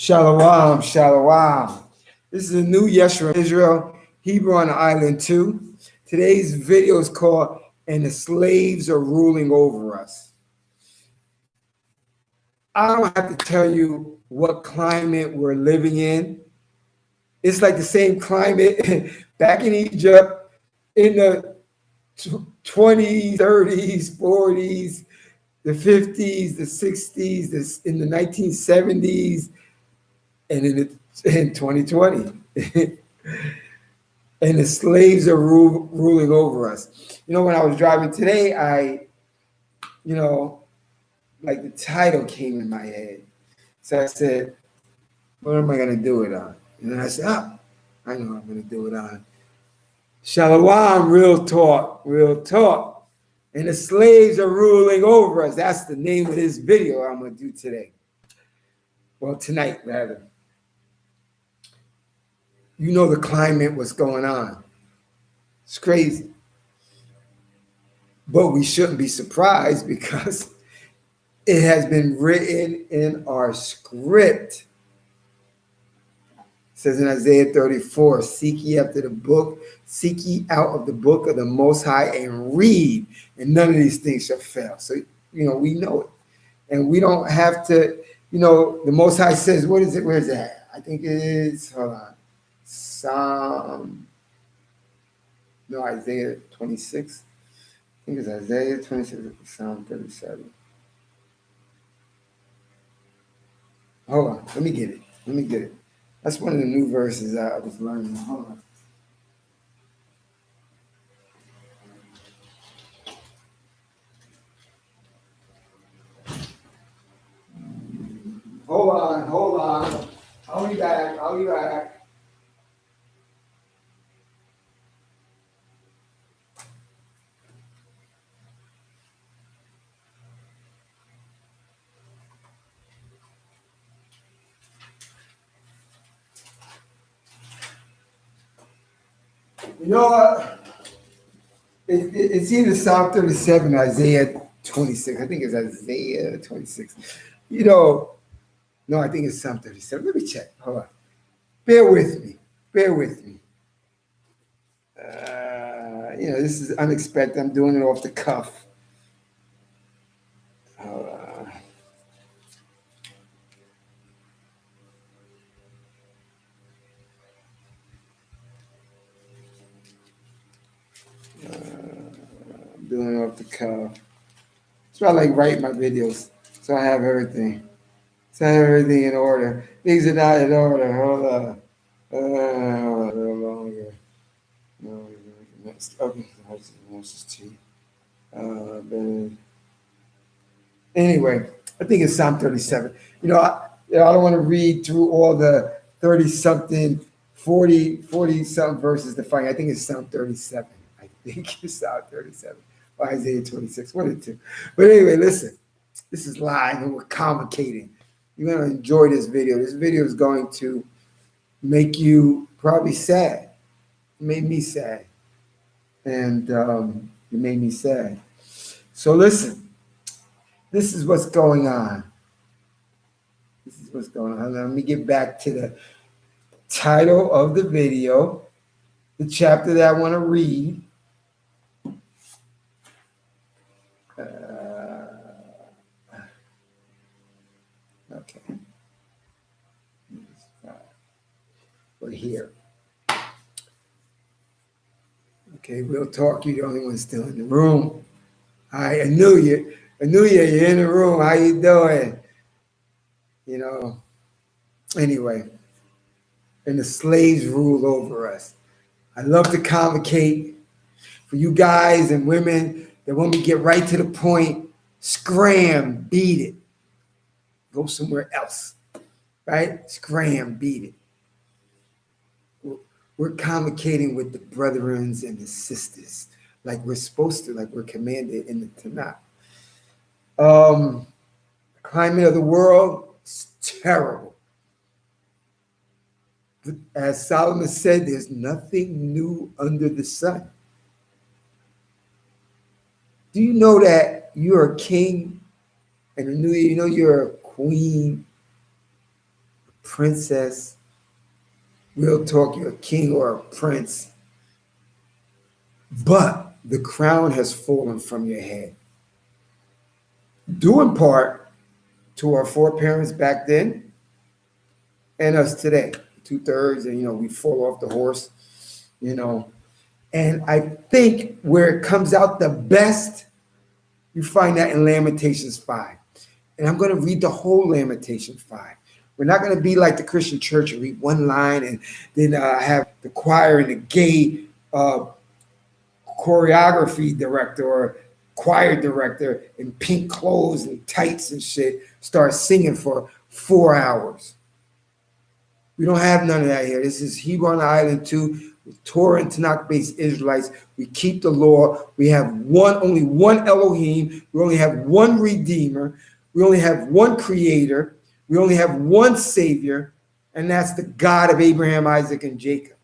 Shalom, shalom. This is a new Yeshua Israel, Hebrew on the Island too. Today's video is called "And the Slaves Are Ruling Over Us." I don't have to tell you what climate we're living in. It's like the same climate back in Egypt in the 20s, 30s, 40s, the 50s, the 60s, in the 1970s, and in 2020. And the slaves are ruling over us. You know, when I was driving today, like the title came in my head. So I said, what am I going to do it on? And then I said, I know what I'm going to do it on. Shalom, real talk, real talk. And the slaves are ruling over us. That's the name of this video I'm going to do today. Well, tonight, rather. You know the climate, what's going on. It's crazy. But we shouldn't be surprised because it has been written in our script. It says in Isaiah 34, seek ye after the book, seek ye out of the book of the Most High and read, and none of these things shall fail. So, we know it. And we don't have to, the Most High says, what is it? Where is that? I think it is, hold on. Isaiah 26. I think it's Isaiah 26, Psalm 37. Hold on, let me get it. That's one of the new verses I was learning. Hold on. Hold on. I'll be back. You know what? It's either Psalm 37 or Isaiah 26. I think it's Isaiah 26. No, I think it's Psalm 37. Let me check. Hold on. Bear with me. This is unexpected. I'm doing it off the cuff. Hold on. I'm doing it off the cuff. That's why I like writing my videos. So I have everything. In order. Things are not in order. Hold on. A little longer. No, okay. Anyway, I think it's Psalm 37. I don't want to read through all the 30-something, 40-something verses to find. I think it's Psalm 37. I think it's Psalm 37 or Isaiah 26. One of the two. But anyway, listen. This is live and we're communicating. You're going to enjoy this video. This video is going to make you probably sad. It made me sad. And it made me sad. So listen, this is what's going on. Let me get back to the title of the video, the chapter that I want to read. Okay. We're here. Okay, real talk. You're the only one still in the room. Hi, I knew you. You're in the room. How you doing? Anyway. And the slaves rule over us. I love to convocate for you guys and women that when we get right to the point, scram, beat it. Go somewhere else, right? Scram, beat it. We're convocating with the brethrens and the sisters like we're supposed to, like we're commanded in the Tanakh. The climate of the world is terrible. As Solomon said, there's nothing new under the sun. Do you know that you're a king and you're a queen, a princess. Real talk, you're a king or a prince. But the crown has fallen from your head. Due in part to our foreparents back then and us today. 2/3, and we fall off the horse, you know. And I think where it comes out the best, you find that in Lamentations 5. And I'm going to read the whole Lamentations 5. We're not going to be like the Christian church and read one line and then have the choir and the gay choreography director or choir director in pink clothes and tights and shit start singing for 4 hours. We don't have none of that here. This is Hebrew on the Island too. Torah and Tanakh-based Israelites. We keep the law. We have only one Elohim. We only have one Redeemer. We only have one Creator. We only have one Savior, and that's the God of Abraham, Isaac, and Jacob.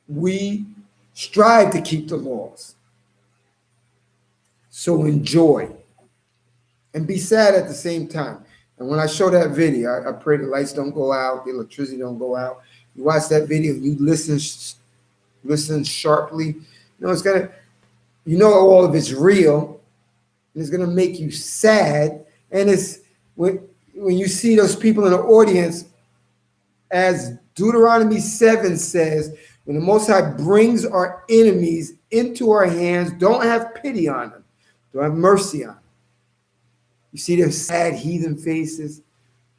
We strive to keep the laws. So enjoy and be sad at the same time. And when I show that video, I pray the lights don't go out, the electricity don't go out. You watch that video, you listen sharply. It's gonna, all of it's real, and it's gonna make you sad. And it's when you see those people in the audience, as Deuteronomy 7 says, when the Most High brings our enemies into our hands, don't have pity on them, don't have mercy on them. You see their sad heathen faces,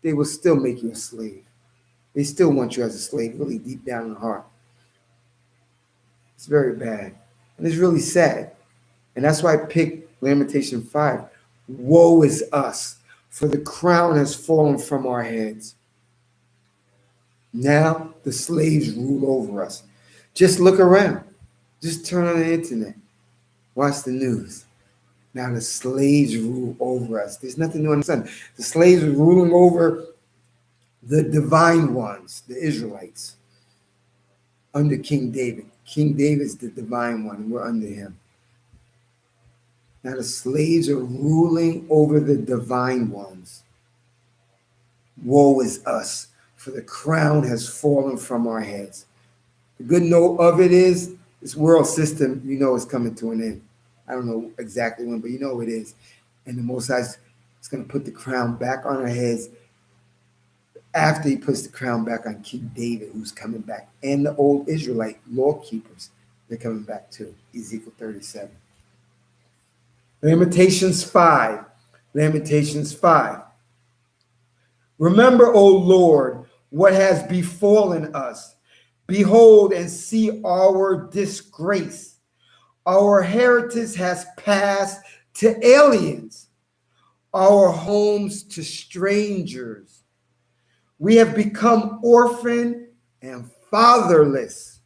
they will still make you a slave. They still want you as a slave, really deep down in the heart. It's very bad. And it's really sad. And that's why I picked Lamentation 5. Woe is us, for the crown has fallen from our heads. Now the slaves rule over us. Just look around. Just turn on the internet. Watch the news. Now the slaves rule over us. There's nothing new under the sun. The slaves are ruling over the divine ones, the Israelites, under King David. King David's the divine one, and we're under him. Now the slaves are ruling over the divine ones. Woe is us, for the crown has fallen from our heads. The good note of it is, this world system, is coming to an end. I don't know exactly when, but it is. And the Most High is going to put the crown back on our heads after he puts the crown back on King David, who's coming back, and the old Israelite law keepers, they're coming back too. Ezekiel 37. Lamentations 5. Lamentations 5. Remember, O Lord, what has befallen us. Behold and see our disgrace. Our heritage has passed to aliens, our homes to strangers. We have become orphan and fatherless.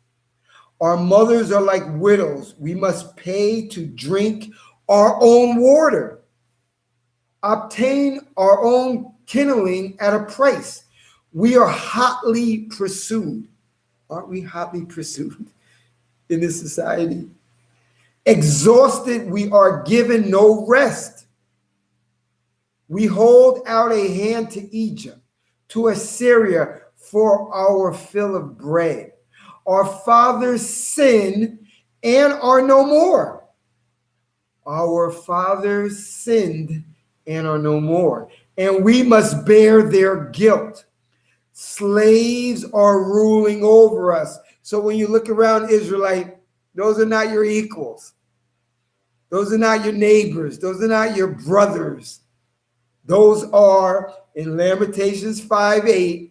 Our mothers are like widows. We must pay to drink our own water, obtain our own kindling at a price. We are hotly pursued. Aren't we hotly pursued in this society? Exhausted, we are given no rest. We hold out a hand to Egypt, to Assyria for our fill of bread. Our fathers sin and are no more. Our fathers sinned and are no more, and we must bear their guilt. Slaves are ruling over us. So when you look around, Israelite, those are not your equals. Those are not your neighbors. Those are not your brothers. Those are, in Lamentations 5:8,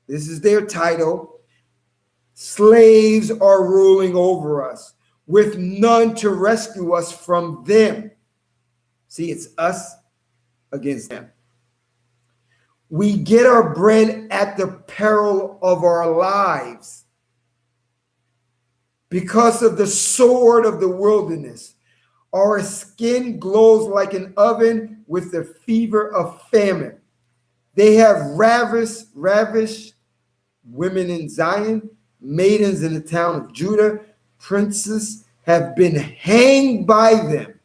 this is their title, slaves are ruling over us, with none to rescue us from them. See, it's us against them. We get our bread at the peril of our lives. Because of the sword of the wilderness, our skin glows like an oven with the fever of famine. They have ravished women in Zion, maidens in the town of Judah. Princes have been hanged by them.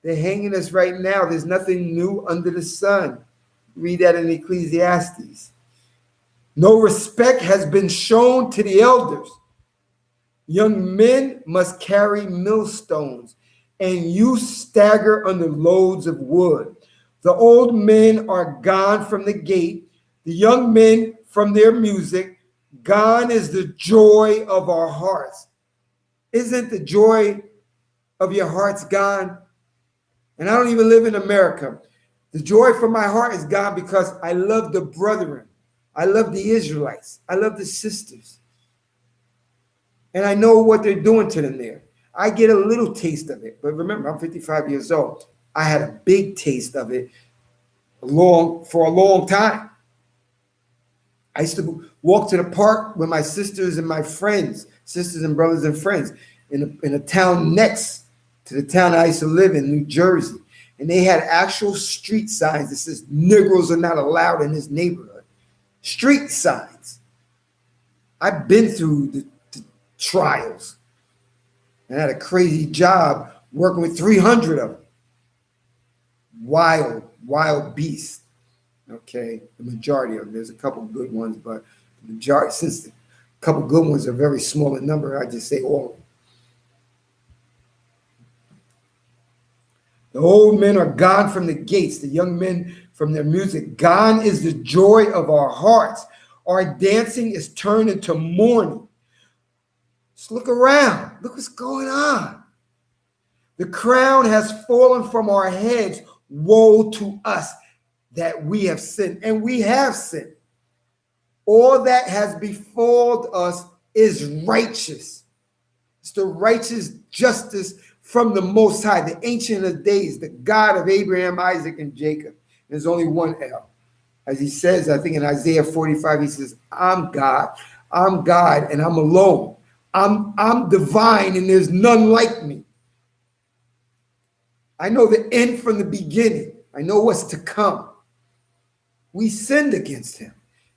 They're hanging us right now. There's nothing new under the sun. Read that in Ecclesiastes. No respect has been shown to the elders. Young men must carry millstones, and youth stagger under loads of wood. The old men are gone from the gate, the young men from their music. Gone is the joy of our hearts. Isn't the joy of your hearts gone? And I don't even live in America. The joy from my heart is gone because I love the brethren. I love the Israelites. I love the sisters. And I know what they're doing to them there. I get a little taste of it. But remember, I'm 55 years old. I had a big taste of it for a long time. I used to walk to the park with my sisters and my friends, sisters and brothers and friends, in a town next to the town I used to live in, New Jersey. And they had actual street signs that says Negroes are not allowed in this neighborhood. Street signs. I've been through the trials. And I had a crazy job working with 300 of them. Wild beasts. Okay, the majority of them. There's a couple good ones, but the majority, since a couple good ones are very small in number, I just say all of them. The old men are gone from the gates, the young men from their music. Gone is the joy of our hearts. Our dancing is turned into mourning. Just look around. Look what's going on. The crown has fallen from our heads. Woe to us that we have sinned. And we have sinned. All that has befalled us is righteous. It's the righteous justice from the Most High, the Ancient of Days, the God of Abraham, Isaac, and Jacob. There's only one L. As he says, I think in Isaiah 45, he says, I'm God, and I'm alone. I'm divine, and there's none like me. I know the end from the beginning. I know what's to come. We sinned against him.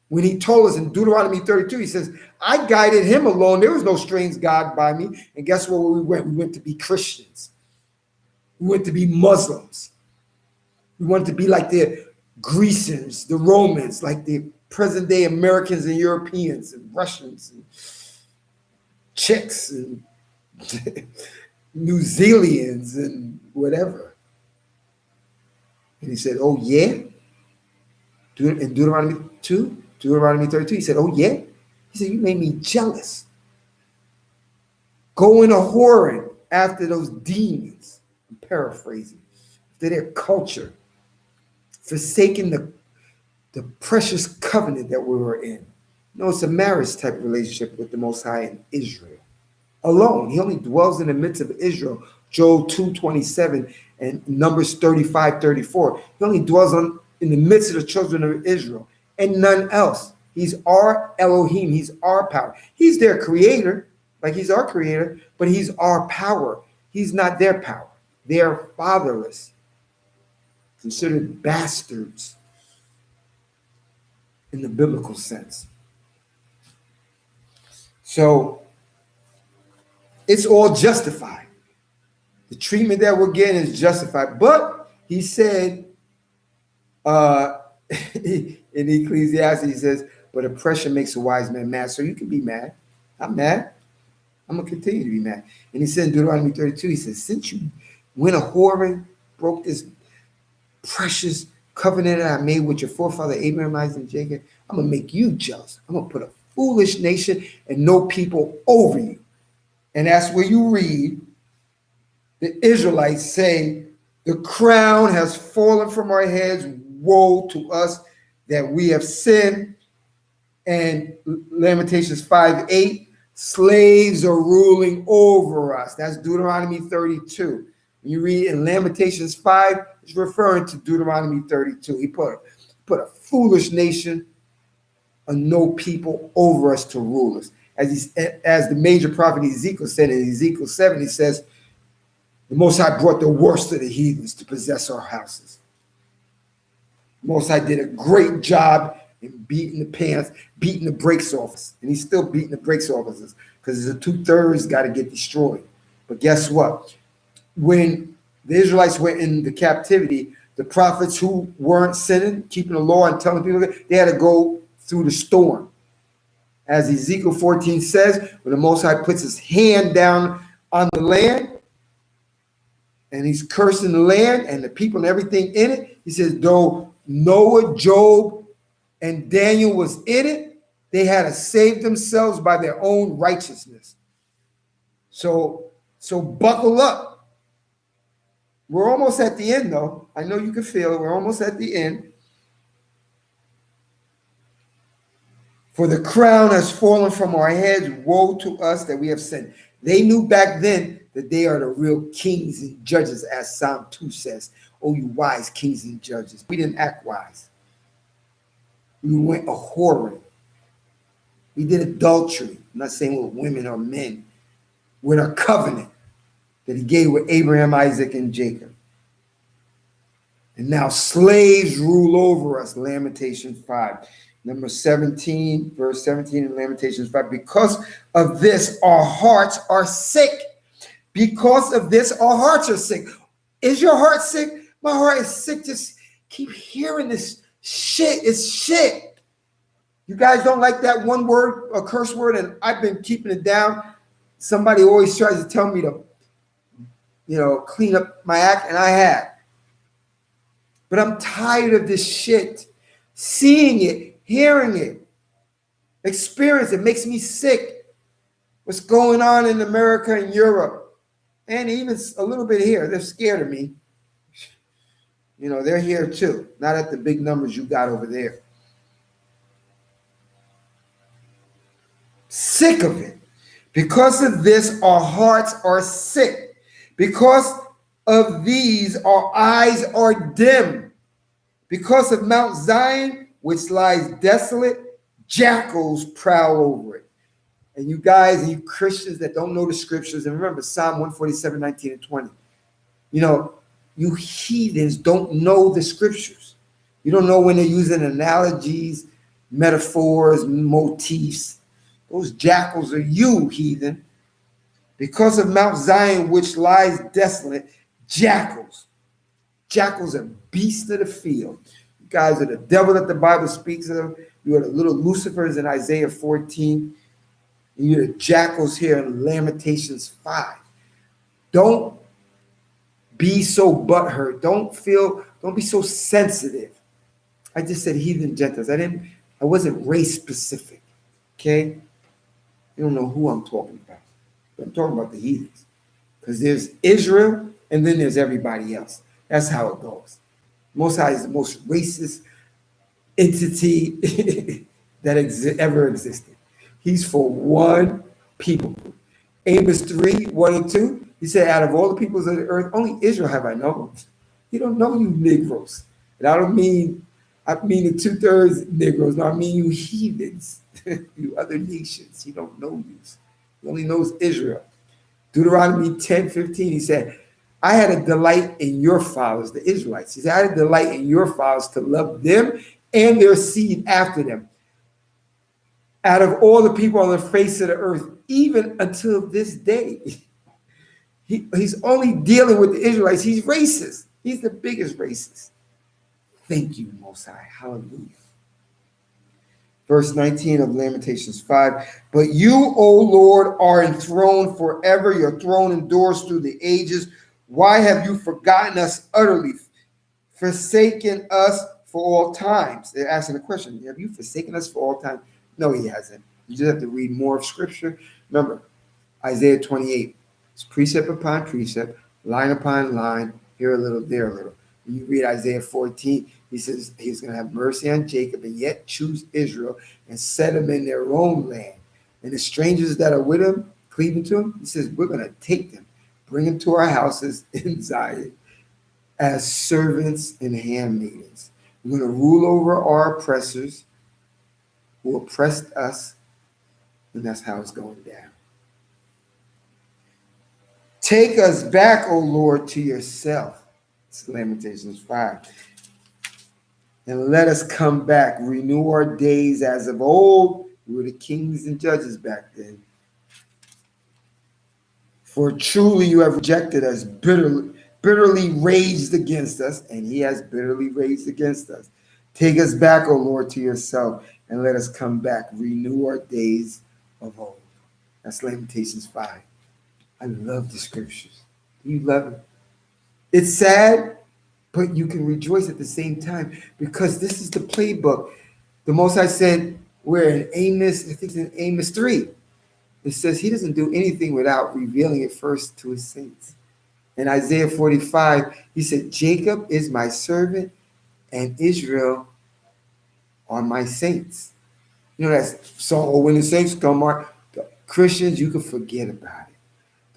When he told us in Deuteronomy 32, he says, I guided him alone. There was no strange God by me. And guess where we went? We went to be Christians. We went to be Muslims. We wanted to be like the Grecians, the Romans, like the present day Americans and Europeans and Russians and Czechs and New Zealanders and whatever. And he said, oh, yeah? In Deuteronomy 2, Deuteronomy 32, he said, oh, yeah? He said, you made me jealous. Going a whoring after those demons. I'm paraphrasing. After their culture. Forsaking the precious covenant that we were in. No, it's a marriage type of relationship with the Most High in Israel. Alone. He only dwells in the midst of Israel. Joel 2:27 and Numbers 35:34. He only dwells in the midst of the children of Israel and none else. He's our Elohim. He's our power. He's their creator, like he's our creator, but he's our power. He's not their power. They are fatherless, considered bastards in the biblical sense. So it's all justified. The treatment that we're getting is justified. But he said, in Ecclesiastes, he says, but oppression makes a wise man mad. So you can be mad. I'm mad. I'm going to continue to be mad. And he said in Deuteronomy 32, he says, since you went a whoring, broke this precious covenant that I made with your forefather Abraham, Isaac, and Jacob, I'm going to make you jealous. I'm going to put a foolish nation and no people over you. And that's where you read the Israelites say, the crown has fallen from our heads. Woe to us that we have sinned. And Lamentations 5:8, slaves are ruling over us. That's Deuteronomy 32. When you read in Lamentations 5, it's referring to Deuteronomy 32. He put a foolish nation and no people over us to rule us. As the major prophet Ezekiel said in Ezekiel 7, he says, the Most High brought the worst of the heathens to possess our houses. The Most High did a great job in beating the pants, beating the brakes off us. And he's still beating the brakes off us because the 2/3 got to get destroyed. But guess what? When the Israelites went into captivity, The prophets who weren't sinning, keeping the law and telling people, they had to go through the storm. As Ezekiel 14 says, when the Most High puts his hand down on the land and he's cursing the land and the people and everything in it, he says, though Noah, Job, and Daniel was in it, they had to save themselves by their own righteousness. So buckle up. We're almost at the end, though. I know you can feel it. We're almost at the end. For the crown has fallen from our heads. Woe to us that we have sinned. They knew back then that they are the real kings and judges, as Psalm 2 says. Oh, you wise kings and judges. We didn't act wise. We went a-whoring. We did adultery. I'm not saying with women or men. With our covenant that he gave with Abraham, Isaac, and Jacob. And now slaves rule over us. Lamentations 5. Number 17, verse 17 in Lamentations 5. Because of this, our hearts are sick. Because of this, our hearts are sick. Is your heart sick? My heart is sick. Just keep hearing this shit. It's shit. You guys don't like that one word, a curse word, and I've been keeping it down. Somebody always tries to tell me to, clean up my act, and I have. But I'm tired of this shit. Seeing it, hearing it, experience it makes me sick. What's going on in America and Europe, and even a little bit here, they're scared of me. They're here too, not at the big numbers you got over there. Sick of it. Because of this, our hearts are sick. Because of these, our eyes are dim. Because of Mount Zion, which lies desolate, jackals prowl over it. And you guys, and you Christians that don't know the scriptures, and remember Psalm 147, 19 and 20. You heathens don't know the scriptures. You don't know when they're using analogies, metaphors, motifs. Those jackals are you, heathen. Because of Mount Zion, which lies desolate, jackals. Jackals are beasts of the field. You guys are the devil that the Bible speaks of. You are the little Lucifers in Isaiah 14. And you're the jackals here in Lamentations 5. Don't be so butthurt. Don't be so sensitive. I just said heathen Gentiles. I wasn't race specific. Okay? You don't know who I'm talking about. But I'm talking about the heathens. Because there's Israel and then there's everybody else. That's how it goes. Most High is the most racist entity that ever existed. He's for one people group. Amos 3, 1 and 2, he said, out of all the peoples of the earth, only Israel have I known. You don't know you Negroes. And I mean the 2/3 Negroes. No, I mean you heathens, you other nations. He don't know you. He only knows Israel. Deuteronomy 10, 15, he said, I had a delight in your fathers, the Israelites. He said, I had a delight in your fathers to love them and their seed after them. Out of all the people on the face of the earth, even until this day. He's only dealing with the Israelites. He's racist. He's the biggest racist. Thank you, Most High. Hallelujah. Verse 19 of Lamentations 5. But you, O Lord, are enthroned forever. Your throne endures through the ages. Why have you forgotten us utterly, forsaken us for all times? They're asking the question, have you forsaken us for all time? No, he hasn't. You just have to read more of scripture. Remember, Isaiah 28. It's precept upon precept, line upon line, here a little, there a little. When you read Isaiah 14, he says he's going to have mercy on Jacob and yet choose Israel and set them in their own land. And the strangers that are with him, cleaving to him, he says, we're going to take them, bring them to our houses in Zion as servants and handmaidens. We're going to rule over our oppressors who oppressed us, and that's how it's going down. Take us back, O Lord, to yourself. It's Lamentations 5. And let us come back, renew our days as of old. We were the kings and judges back then. For truly you have rejected us bitterly, bitterly raged against us, and he has bitterly raged against us. Take us back, O Lord, to yourself, and let us come back. Renew our days of old. That's Lamentations 5. I love the scriptures. You love it. It's sad, but you can rejoice at the same time because this is the playbook. The Most High said, we're in Amos, I think it's in Amos 3. It says he doesn't do anything without revealing it first to his saints. In Isaiah 45, he said, Jacob is my servant and Israel are my saints. You know, that's so when the saints come, the Christians, you can forget about it.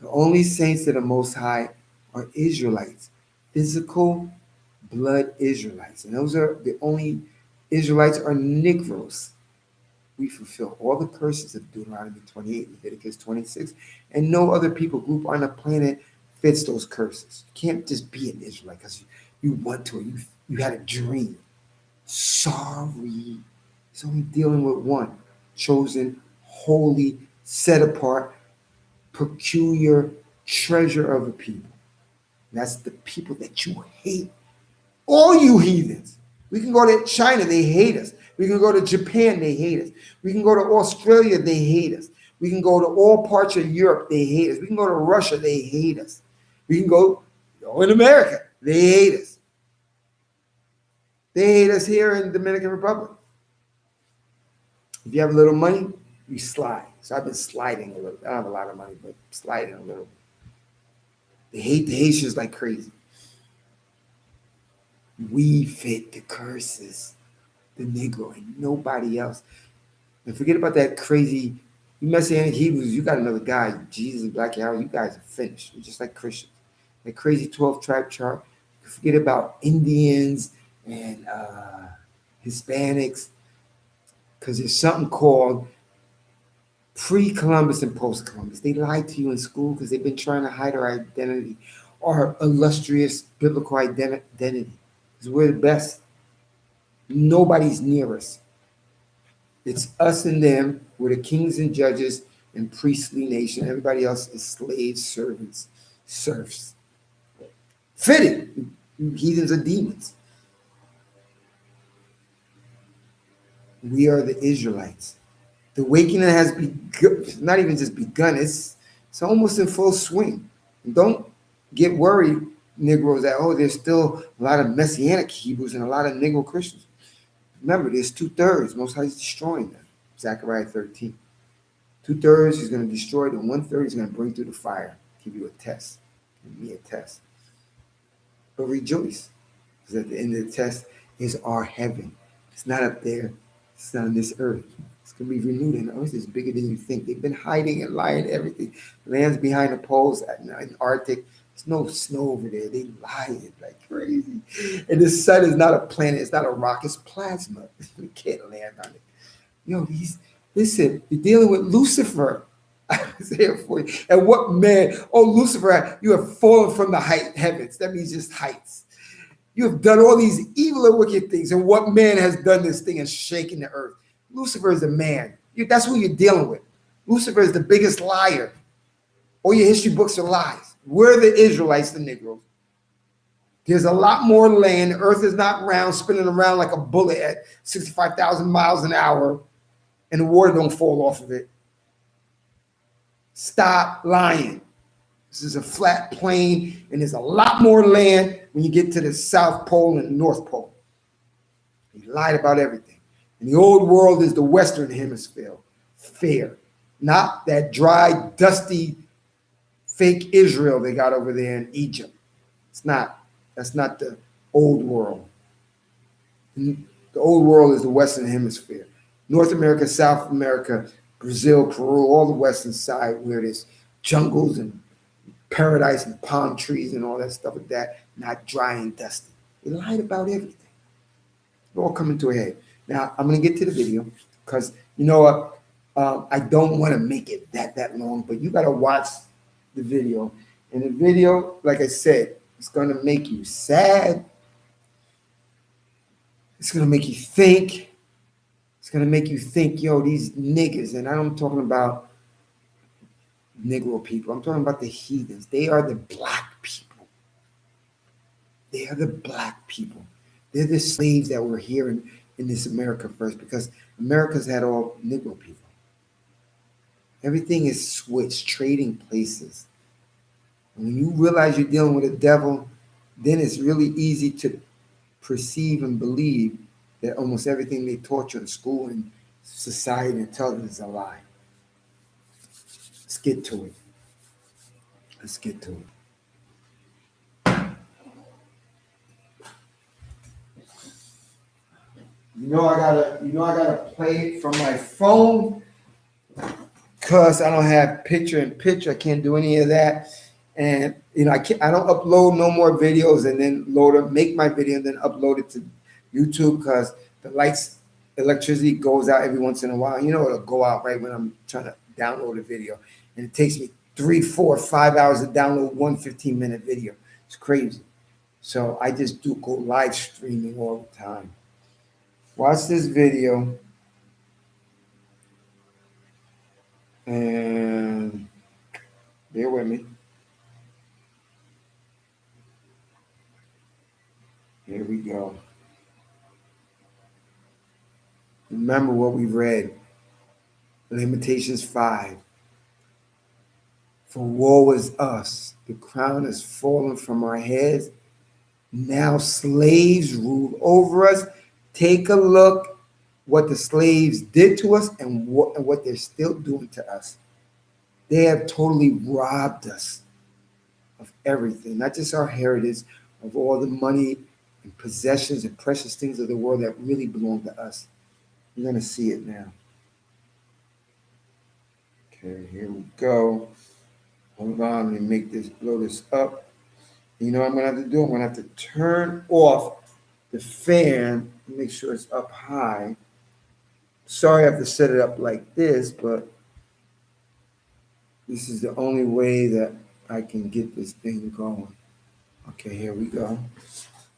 The only saints that are most high are Israelites, physical blood Israelites. And those are the only Israelites are Negroes. We fulfill all the curses of Deuteronomy 28, Leviticus 26, and no other people group on the planet fits those curses. You can't just be an Israelite because you want to, or you had a dream. Sorry. It's only dealing with one chosen, holy, set apart, peculiar treasure of a people. And that's the people that you hate. All you heathens. We can go to China, they hate us. We can go to Japan, they hate us. We can go to Australia, they hate us. We can go to all parts of Europe, they hate us. We can go to Russia, they hate us. We can go in America, they hate us. They hate us here in the Dominican Republic. If you have a little money, you slide. So I've been sliding a little. I don't have a lot of money, but sliding a little. They hate the Haitians like crazy. We fit the curses, the Negro, and nobody else. And forget about that crazy. You Messianic Hebrews, you got another guy, Jesus and Black Arrow. You guys are finished. You're just like Christians. That crazy 12 tribe chart. Forget about Indians and Hispanics, because there's something called pre-Columbus and post-Columbus. They lied to you in school because they've been trying to hide our identity, our illustrious biblical identity. Because we're the best. Nobody's near us. It's us and them. We're the kings and judges and priestly nation. Everybody else is slaves, servants, serfs. Fitting. Heathens are demons. We are the Israelites. The awakening has begun, not even just begun, it's almost in full swing. And don't get worried, Negroes, that, there's still a lot of Messianic Hebrews and a lot of Negro Christians. Remember, there's 2/3. Most High is destroying them. Zechariah 13. 2/3 he's going to destroy them. 1/3 he's going to bring through the fire. Give you a test. Give me a test. But rejoice, because at the end of the test is our heaven. It's not up there. It's not on this earth. It's going to be renewed, and the earth is bigger than you think. They've been hiding and lying everything. Land's behind the poles in the Arctic. There's no snow over there. They lied like crazy. And the sun is not a planet. It's not a rock. It's plasma. We can't land on it. Listen, you're dealing with Lucifer. I was here for you. And what man? Oh, Lucifer, you have fallen from the heavens. That means just heights. You have done all these evil and wicked things. And what man has done this thing and shaken the earth? Lucifer is a man. That's who you're dealing with. Lucifer is the biggest liar. All your history books are lies. We're the Israelites, the Negroes. There's a lot more land. The earth is not round, spinning around like a bullet at 65,000 miles an hour, and the water don't fall off of it. Stop lying. This is a flat plain, and there's a lot more land when you get to the South Pole and the North Pole. He lied about everything. And the old world is the Western Hemisphere. Fair. Not that dry, dusty, fake Israel they got over there in Egypt. It's not. That's not the old world. The old world is the Western Hemisphere. North America, South America, Brazil, Peru, all the western side where there's jungles and paradise and palm trees and all that stuff like that, not dry and dusty. They lied about everything. It's all coming to a head. Now, I'm going to get to the video because, you know what, I don't want to make it that long, but you got to watch the video. And the video, like I said, it's going to make you sad. It's going to make you think. It's going to make you think, these niggas, and I'm talking about Negro people. I'm talking about the heathens. They are the black people. They are the black people. They're the slaves that were here in this America first, because America's had all Negro people. Everything is switched, trading places. And when you realize you're dealing with a devil, then it's really easy to perceive and believe that almost everything they taught you in school and society and tell them is a lie. Let's get to it. Let's get to it. I gotta play it from my phone because I don't have picture in picture. I can't do any of that. And I don't upload no more videos and then make my video and then upload it to YouTube because the electricity goes out every once in a while. It'll go out right when I'm trying to download a video. And it takes me 3, 4, 5 hours to download one 15-minute video. It's crazy. So I just go live streaming all the time. Watch this video. And bear with me. Here we go. Remember what we read. Lamentations 5. For woe is us. The crown has fallen from our heads. Now slaves rule over us. Take a look what the slaves did to us and what they're still doing to us. They have totally robbed us of everything, not just our heritage, of all the money and possessions and precious things of the world that really belong to us. You're going to see it now. Okay, here we go. Hold on, let me blow this up. You know what I'm going to have to do? I'm going to have to turn off the fan and make sure it's up high. Sorry I have to set it up like this, but this is the only way that I can get this thing going. Okay, here we go.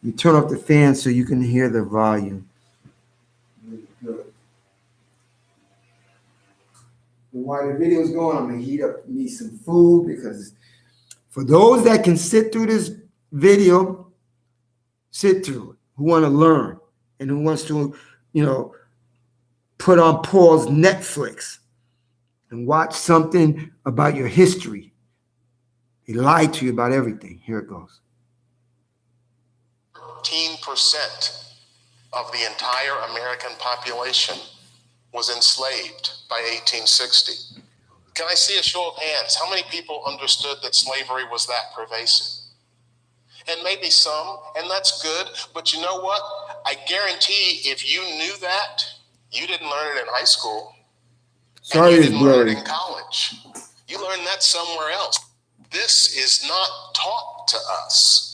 You turn off the fan so you can hear the volume. Really good. And while the video's going, I'm going to heat up me some food, because for those that can sit through this video, sit through it, who want to learn and who wants to, put on pause Netflix and watch something about your history. They lied to you about everything. Here it goes. 13% of the entire American population was enslaved by 1860. Can I see a show of hands? How many people understood that slavery was that pervasive? And maybe some, and that's good, but you know what? I guarantee if you knew that, you didn't learn it in high school. Sorry, and you it's didn't learn blurry. it in college. You learned that somewhere else. This is not taught to us.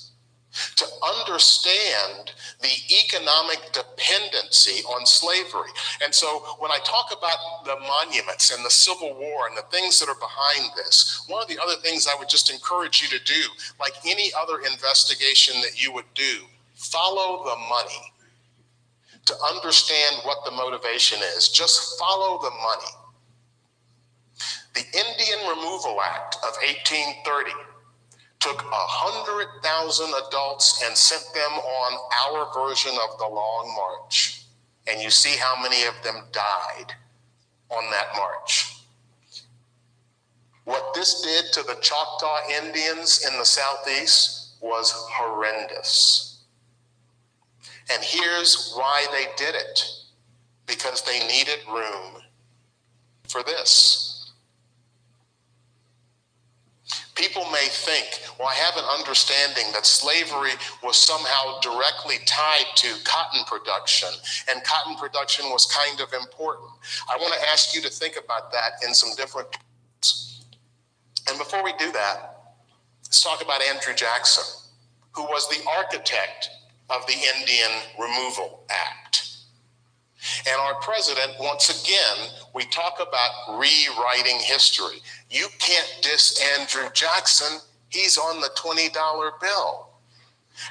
To understand the economic dependency on slavery. And so when I talk about the monuments and the Civil War and the things that are behind this, one of the other things I would just encourage you to do, like any other investigation that you would do, follow the money to understand what the motivation is. Just follow the money. The Indian Removal Act of 1830 took 100,000 adults and sent them on our version of the Long March. And you see how many of them died on that march. What this did to the Choctaw Indians in the Southeast was horrendous. And here's why they did it. Because they needed room for this. People may think, well, I have an understanding that slavery was somehow directly tied to cotton production, and cotton production was kind of important. I want to ask you to think about that in some different ways. And before we do that, let's talk about Andrew Jackson, who was the architect of the Indian Removal Act. And our president, once again, we talk about rewriting history. You can't diss Andrew Jackson. He's on the $20 bill.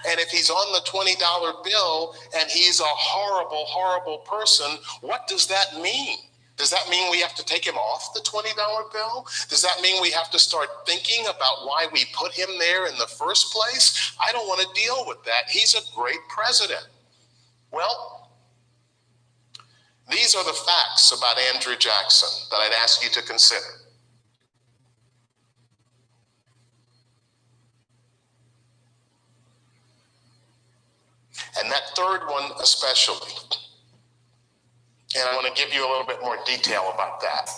And if he's on the $20 bill and he's a horrible, horrible person, what does that mean? Does that mean we have to take him off the $20 bill? Does that mean we have to start thinking about why we put him there in the first place? I don't want to deal with that. He's a great president. Well, these are the facts about Andrew Jackson that I'd ask you to consider. And that third one especially. And I want to give you a little bit more detail about that.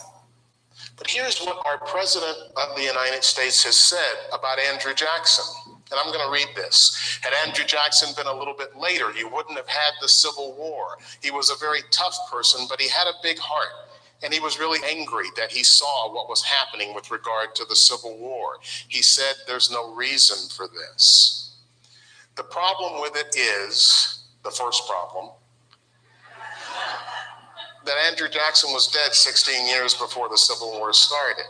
But here's what our President of the United States has said about Andrew Jackson. And I'm going to read this. Had Andrew Jackson been a little bit later, you wouldn't have had the Civil War. He was a very tough person, but he had a big heart. And he was really angry that he saw what was happening with regard to the Civil War. He said, there's no reason for this. The problem with it is, the first problem, that Andrew Jackson was dead 16 years before the Civil War started.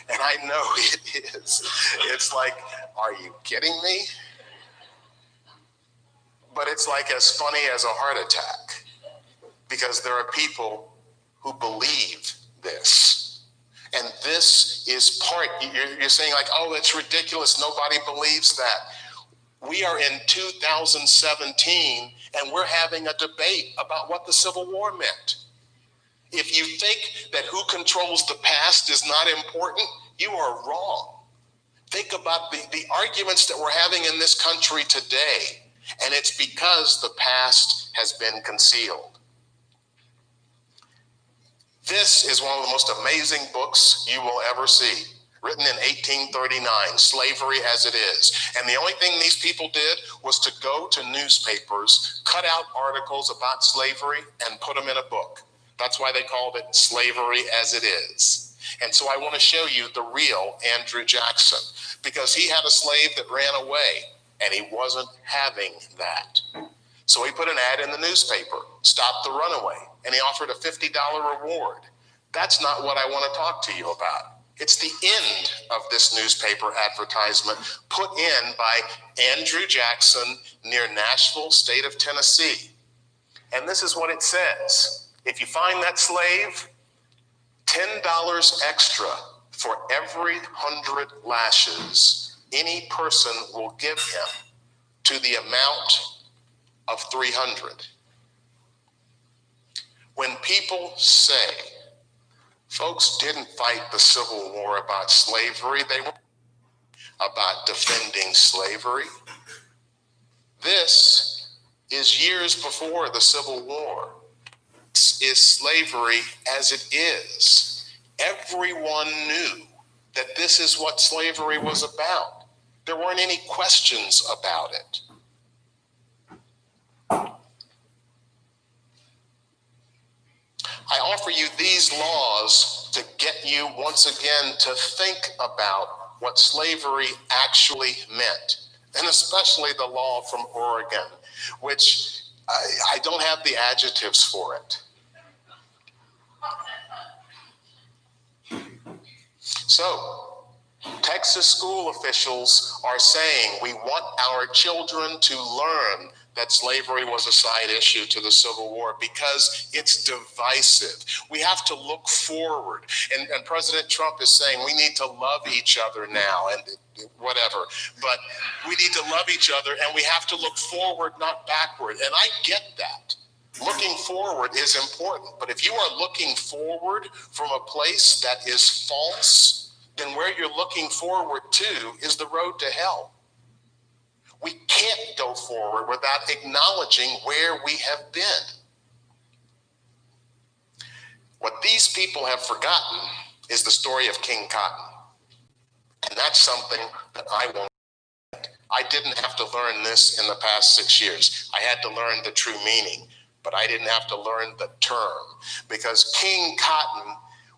And I know it is. It's like, are you kidding me? But it's like as funny as a heart attack, because there are people who believe this. And this is part, you're saying like, oh, that's ridiculous. Nobody believes that. We are in 2017 and we're having a debate about what the Civil War meant. If you think that who controls the past is not important, you are wrong. Think about the arguments that we're having in this country today, and it's because the past has been concealed. This is one of the most amazing books you will ever see, written in 1839, Slavery as It Is. And the only thing these people did was to go to newspapers, cut out articles about slavery, and put them in a book. That's why they called it Slavery as It Is. And so I want to show you the real Andrew Jackson, because he had a slave that ran away and he wasn't having that. So he put an ad in the newspaper, stop the runaway, and he offered a $50 reward. That's not what I want to talk to you about. It's the end of this newspaper advertisement put in by Andrew Jackson near Nashville, state of Tennessee. And this is what it says. If you find that slave, $10 extra for every 100 lashes any person will give him, to the amount of 300. When people say folks didn't fight the Civil War about slavery, they were about defending slavery. This is years before the Civil War. Is slavery as it is. Everyone knew that this is what slavery was about. There weren't any questions about it. I offer you these laws to get you once again to think about what slavery actually meant, and especially the law from Oregon, which I don't have the adjectives for it. So, Texas school officials are saying we want our children to learn that slavery was a side issue to the Civil War because it's divisive. We have to look forward. And President Trump is saying we need to love each other now and whatever. But we need to love each other and we have to look forward, not backward. And I get that. Looking forward is important. But if you are looking forward from a place that is false, then where you're looking forward to is the road to hell. We can't go forward without acknowledging where we have been. What these people have forgotten is the story of King Cotton. And that's something that I won't. I didn't have to learn this in the past 6 years. I had to learn the true meaning, but I didn't have to learn the term, because King Cotton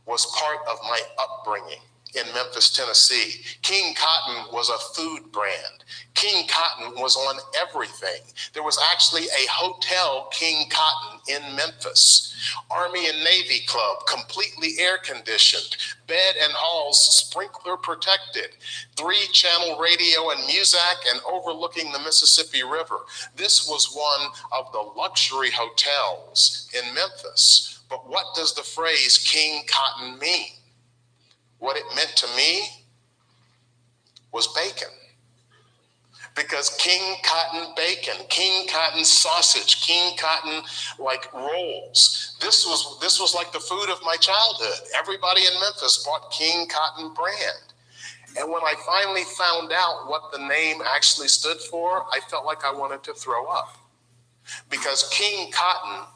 was part of my upbringing in Memphis, Tennessee. King Cotton was a food brand. King Cotton was on everything. There was actually a hotel, King Cotton, in Memphis. Army and Navy Club, completely air conditioned. Bed and halls, sprinkler protected. 3-channel radio and Muzak, and overlooking the Mississippi River. This was one of the luxury hotels in Memphis. But what does the phrase King Cotton mean? What it meant to me was bacon. Because King Cotton bacon, King Cotton sausage, King Cotton like rolls. This was like the food of my childhood. Everybody in Memphis bought King Cotton brand. And when I finally found out what the name actually stood for, I felt like I wanted to throw up. Because King Cotton,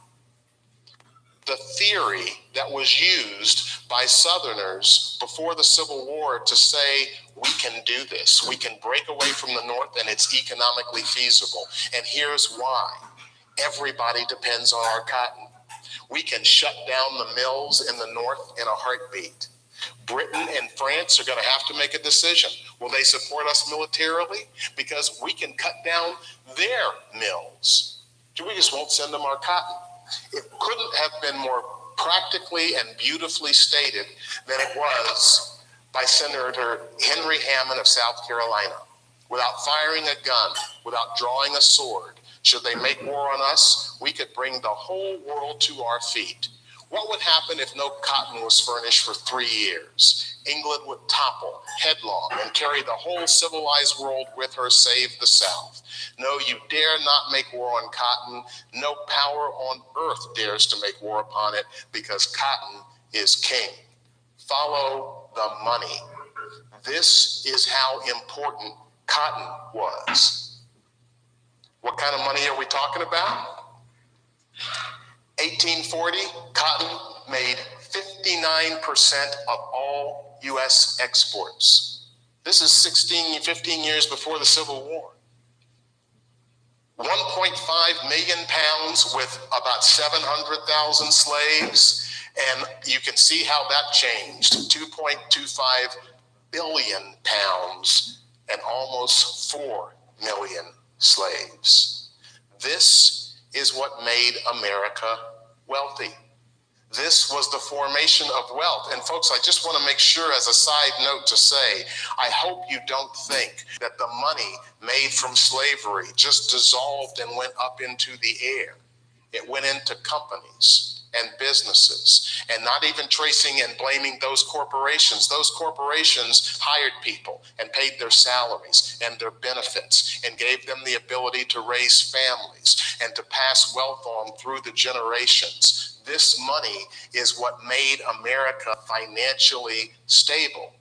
the theory that was used by Southerners before the Civil War to say, we can do this, we can break away from the North and it's economically feasible. And here's why. Everybody depends on our cotton. We can shut down the mills in the North in a heartbeat. Britain and France are going to have to make a decision. Will they support us militarily? Because we can cut down their mills. We just won't send them our cotton. It couldn't have been more practically and beautifully stated than it was by Senator Henry Hammond of South Carolina. Without firing a gun, without drawing a sword, should they make war on us, we could bring the whole world to our feet. What would happen if no cotton was furnished for 3 years? England would topple headlong and carry the whole civilized world with her, save the South. No, you dare not make war on cotton. No power on earth dares to make war upon it, because cotton is king. Follow the money. This is how important cotton was. What kind of money are we talking about? 1840, cotton made 59% of all U.S. exports. This is 15 years before the Civil War. 1.5 million pounds with about 700,000 slaves, and you can see how that changed. 2.25 billion pounds and almost 4 million slaves. This is what made America wealthy. This was the formation of wealth. And folks, I just want to make sure as a side note to say, I hope you don't think that the money made from slavery just dissolved and went up into the air. It went into companies and businesses, and not even tracing and blaming those corporations. Those corporations hired people and paid their salaries and their benefits and gave them the ability to raise families and to pass wealth on through the generations. This money is what made America financially stable.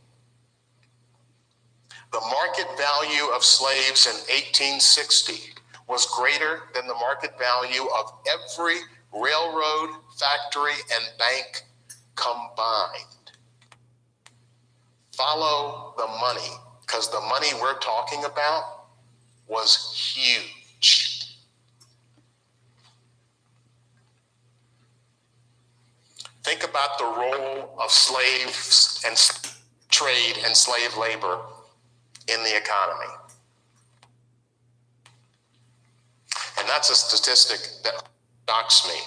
The market value of slaves in 1860 was greater than the market value of every railroad, factory, and bank combined. Follow the money, because the money we're talking about was huge. Think about the role of slaves and trade and slave labor in the economy. And that's a statistic that shocks me,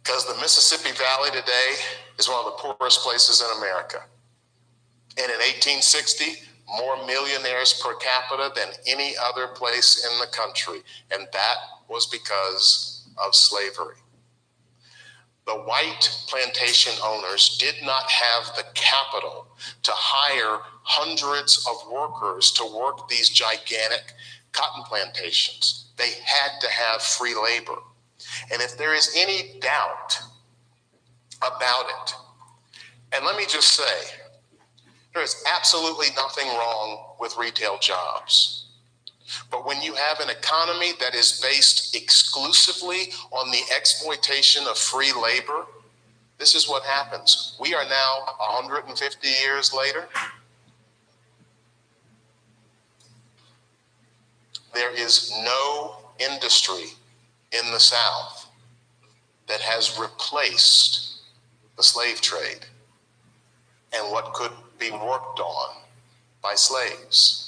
because the Mississippi Valley today is one of the poorest places in America. And in 1860, more millionaires per capita than any other place in the country. And that was because of slavery. The white plantation owners did not have the capital to hire hundreds of workers to work these gigantic cotton plantations. They had to have free labor. And if there is any doubt about it, and let me just say, there is absolutely nothing wrong with retail jobs. But when you have an economy that is based exclusively on the exploitation of free labor, this is what happens. We are now 150 years later. There is no industry in the South that has replaced the slave trade and what could be worked on by slaves.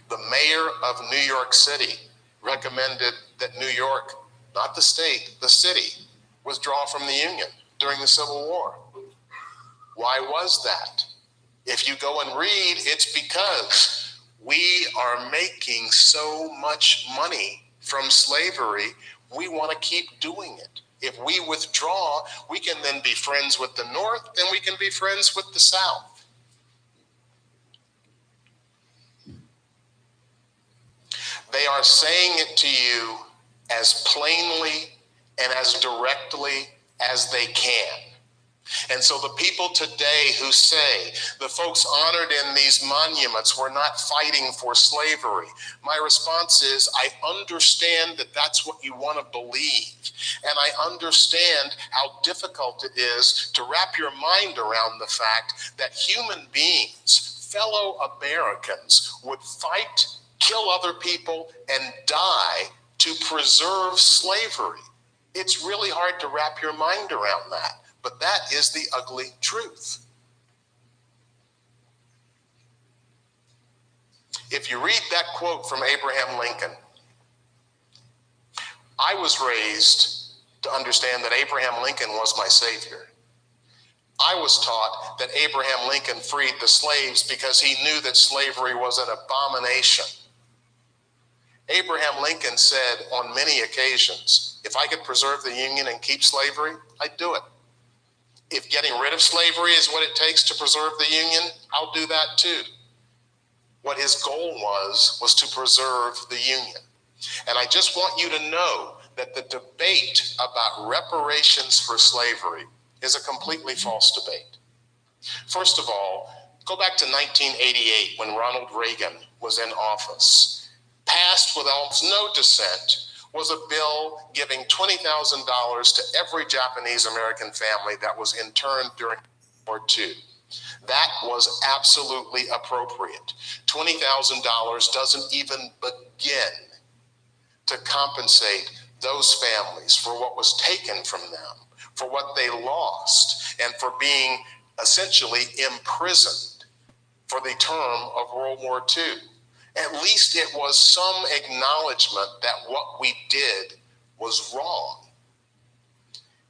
The mayor of New York City recommended that New York, not the state, the city, withdraw from the Union during the Civil War. Why was that? If you go and read, it's because we are making so much money from slavery, we want to keep doing it. If we withdraw, we can then be friends with the North, and we can be friends with the South. They are saying it to you as plainly and as directly as they can. And so the people today who say the folks honored in these monuments were not fighting for slavery, my response is, I understand that that's what you want to believe. And I understand how difficult it is to wrap your mind around the fact that human beings, fellow Americans, would fight, kill other people, and die to preserve slavery. It's really hard to wrap your mind around that. But that is the ugly truth. If you read that quote from Abraham Lincoln, I was raised to understand that Abraham Lincoln was my savior. I was taught that Abraham Lincoln freed the slaves because he knew that slavery was an abomination. Abraham Lincoln said on many occasions, if I could preserve the Union and keep slavery, I'd do it. If getting rid of slavery is what it takes to preserve the Union, I'll do that too. What his goal was to preserve the Union. And I just want you to know that the debate about reparations for slavery is a completely false debate. First of all, go back to 1988 when Ronald Reagan was in office. Passed with almost no dissent was a bill giving $20,000 to every Japanese American family that was interned during World War II. That was absolutely appropriate. $20,000 doesn't even begin to compensate those families for what was taken from them, for what they lost, and for being essentially imprisoned for the term of World War II. At least it was some acknowledgement that what we did was wrong.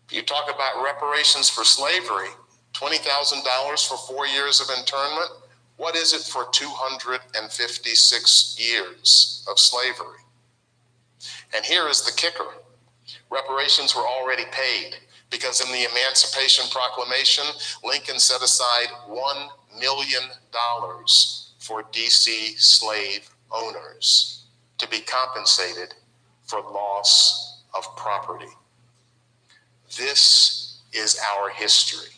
If you talk about reparations for slavery, $20,000 for 4 years of internment, what is it for 256 years of slavery? And here is the kicker. Reparations were already paid because in the Emancipation Proclamation, Lincoln set aside $1 million for DC slave owners to be compensated for loss of property. This is our history.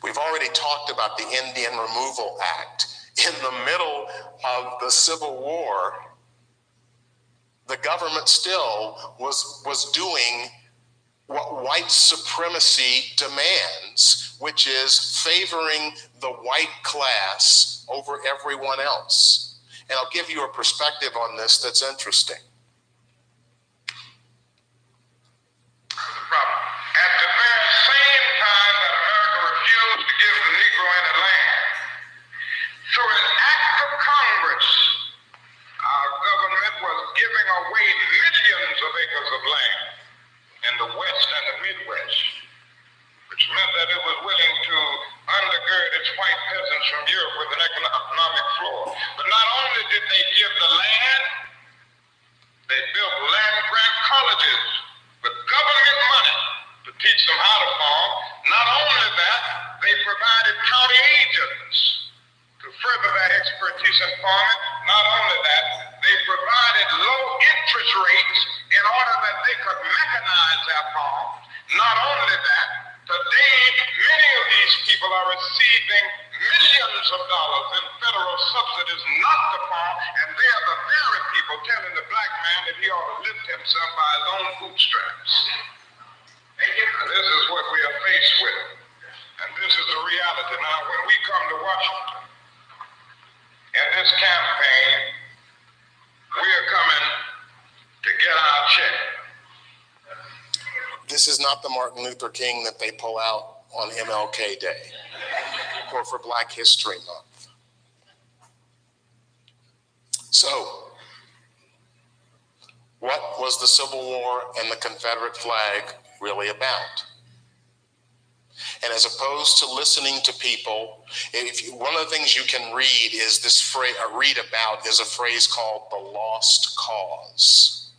We've already talked about the Indian Removal Act. In the middle of the Civil War, the government still was doing what white supremacy demands, which is favoring the white class over everyone else. And I'll give you a perspective on this that's interesting. At the very same time that America refused to give the Negro any land, through an act of Congress, our government was giving away millions of acres of land in the West and the Midwest, which meant that it was willing to undergird its white peasants from Europe with an economic floor. But not only did they give the land, they built land-grant colleges with government money to teach them how to farm. Not only that, they provided county agents to further their expertise in farming. Not only that, they provided low interest rates in order that they could mechanize their farms. Not only that, today many of these people are receiving millions of dollars in federal subsidies not to farm, and they are the very people telling the black man that he ought to lift himself by his own bootstraps. And this is what we are faced with. And this is the reality. Now, when we come to Washington, in this campaign, we are coming to get our check. This is not the Martin Luther King that they pull out on MLK Day or for Black History Month. So, what was the Civil War and the Confederate flag really about? And as opposed to listening to people, one of the things you can read is this phrase, read about is a phrase called the lost cause.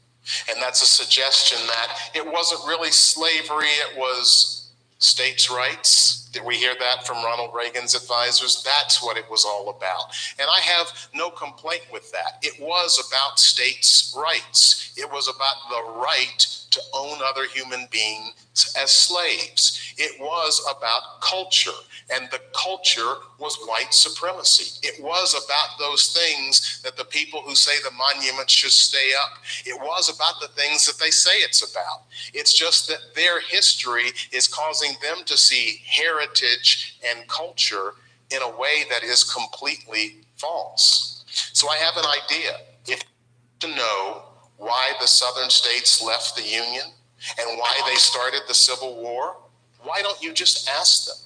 And that's a suggestion that it wasn't really slavery, it was states' rights. Did we hear that from Ronald Reagan's advisors? That's what it was all about. And I have no complaint with that. It was about states' rights. It was about the right to own other human beings as slaves. It was about culture, and the culture was white supremacy. It was about those things that the people who say the monument should stay up, it was about the things that they say it's about. It's just that their history is causing them to see heritage and culture in a way that is completely false. So I have an idea. If you want to know why the southern states left the Union and why they started the Civil War, why don't you just ask them?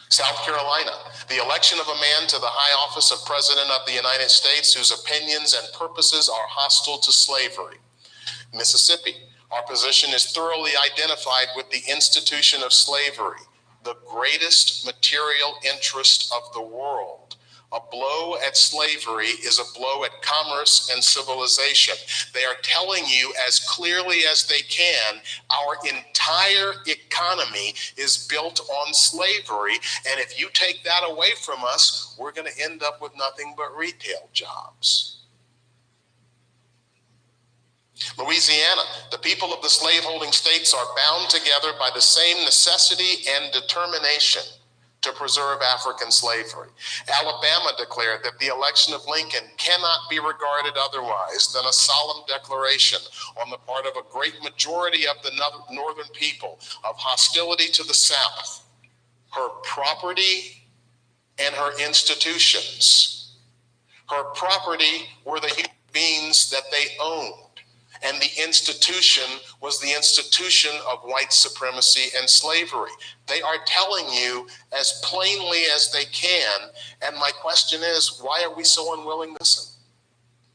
South Carolina, the election of a man to the high office of President of the United States whose opinions and purposes are hostile to slavery. Mississippi, our position is thoroughly identified with the institution of slavery, the greatest material interest of the world. A blow at slavery is a blow at commerce and civilization. They are telling you as clearly as they can, our entire economy is built on slavery. And if you take that away from us, we're going to end up with nothing but retail jobs. Louisiana, the people of the slaveholding states are bound together by the same necessity and determination to preserve African slavery. Alabama declared that the election of Lincoln cannot be regarded otherwise than a solemn declaration on the part of a great majority of the northern people of hostility to the South, her property, and her institutions. Her property were the human beings that they owned, and the institution was the institution of white supremacy and slavery. They are telling you as plainly as they can, and my question is, why are we so unwilling to listen?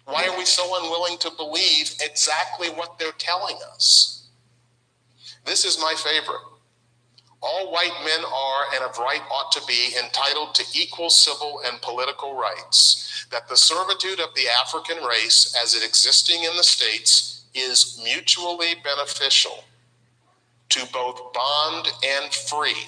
Why are we so unwilling to believe exactly what they're telling us? This is my favorite. All white men are, and of right ought to be, entitled to equal civil and political rights, that the servitude of the African race as it existing in the states is mutually beneficial to both bond and free,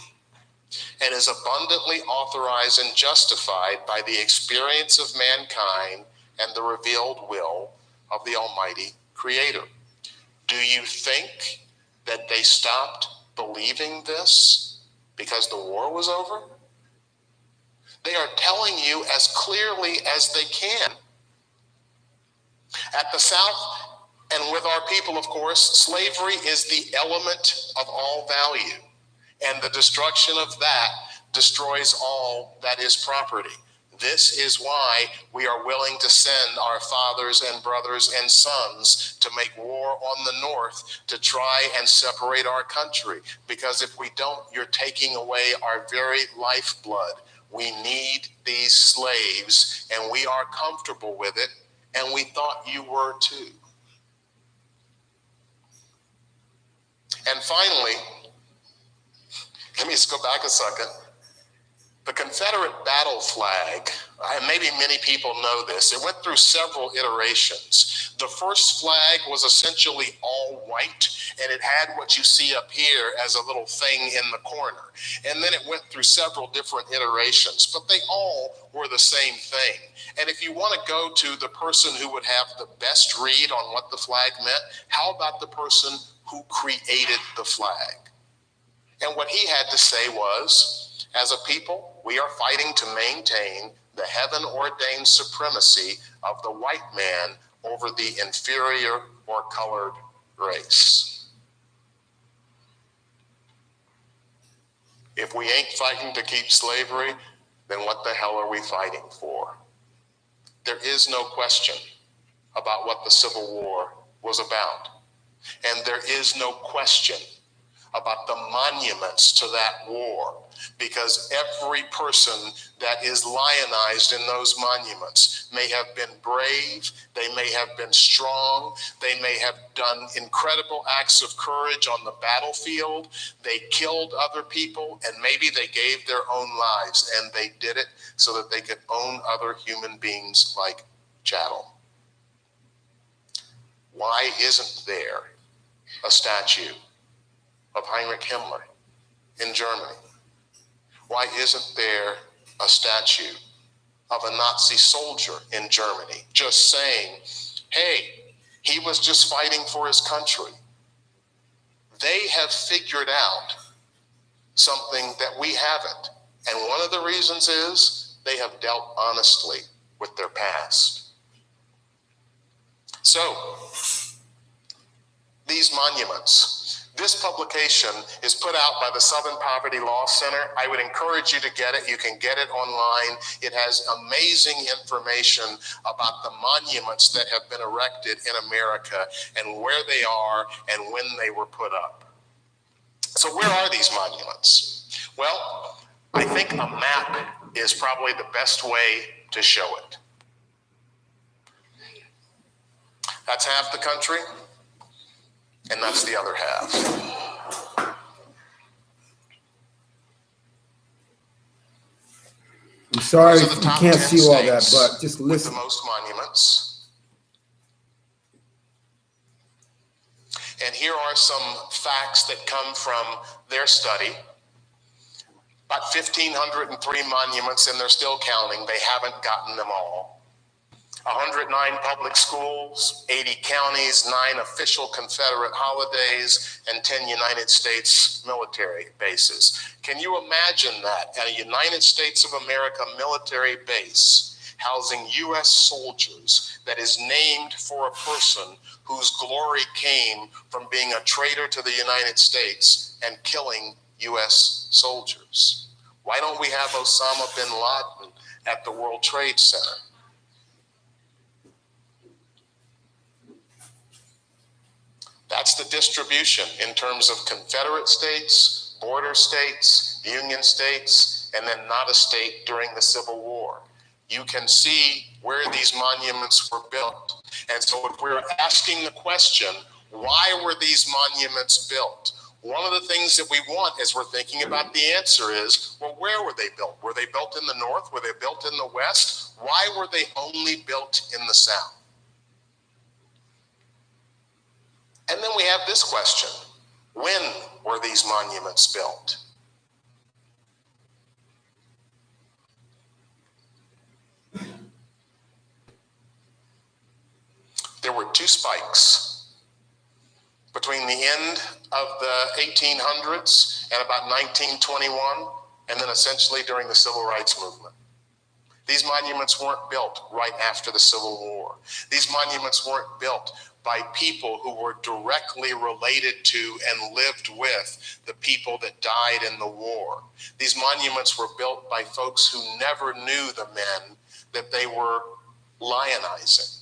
and is abundantly authorized and justified by the experience of mankind and the revealed will of the Almighty Creator. Do you think that they stopped believing this because the war was over? They are telling you as clearly as they can. At the South, and with our people, of course, slavery is the element of all value, and the destruction of that destroys all that is property. This is why we are willing to send our fathers and brothers and sons to make war on the North to try and separate our country. Because if we don't, you're taking away our very lifeblood. We need these slaves, and we are comfortable with it, and we thought you were too. And finally, let me just go back a second. The Confederate battle flag, and maybe many people know this, it went through several iterations. The first flag was essentially all white, and it had what you see up here as a little thing in the corner. And then it went through several different iterations, but they all were the same thing. And if you want to go to the person who would have the best read on what the flag meant, how about the person who created the flag? And what he had to say was, as a people, we are fighting to maintain the heaven-ordained supremacy of the white man over the inferior or colored race. If we ain't fighting to keep slavery, then what the hell are we fighting for? There is no question about what the Civil War was about. And there is no question about the monuments to that war, because every person that is lionized in those monuments may have been brave, they may have been strong, they may have done incredible acts of courage on the battlefield, they killed other people, and maybe they gave their own lives, and they did it so that they could own other human beings like chattel. Why isn't there a statue of Heinrich Himmler in Germany? Why isn't there a statue of a Nazi soldier in Germany just saying, hey, he was just fighting for his country? They have figured out something that we haven't. And one of the reasons is they have dealt honestly with their past. So, these monuments, this publication is put out by the Southern Poverty Law Center. I would encourage you to get it. You can get it online. It has amazing information about the monuments that have been erected in America and where they are and when they were put up. So where are these monuments? Well, I think a map is probably the best way to show it. That's half the country, and that's the other half. I'm sorry So the you top can't 10 see all that, states but just with listen. the most monuments. And here are some facts that come from their study. About 1,503 monuments, and they're still counting. They haven't gotten them all. 109 public schools, 80 counties, 9 official Confederate holidays, and 10 United States military bases. Can you imagine that? At a United States of America military base housing U.S. soldiers that is named for a person whose glory came from being a traitor to the United States and killing U.S. soldiers? Why don't we have Osama bin Laden at the World Trade Center? That's the distribution in terms of Confederate states, border states, Union states, and then not a state during the Civil War. You can see where these monuments were built. And so if we're asking the question, why were these monuments built? One of the things that we want as we're thinking about the answer is, well, where were they built? Were they built in the North? Were they built in the West? Why were they only built in the South? And then we have this question: when were these monuments built? There were 2 spikes between the end of the 1800s and about 1921, and then essentially during the Civil Rights Movement. These monuments weren't built right after the Civil War. These monuments weren't built by people who were directly related to and lived with the people that died in the war. These monuments were built by folks who never knew the men that they were lionizing.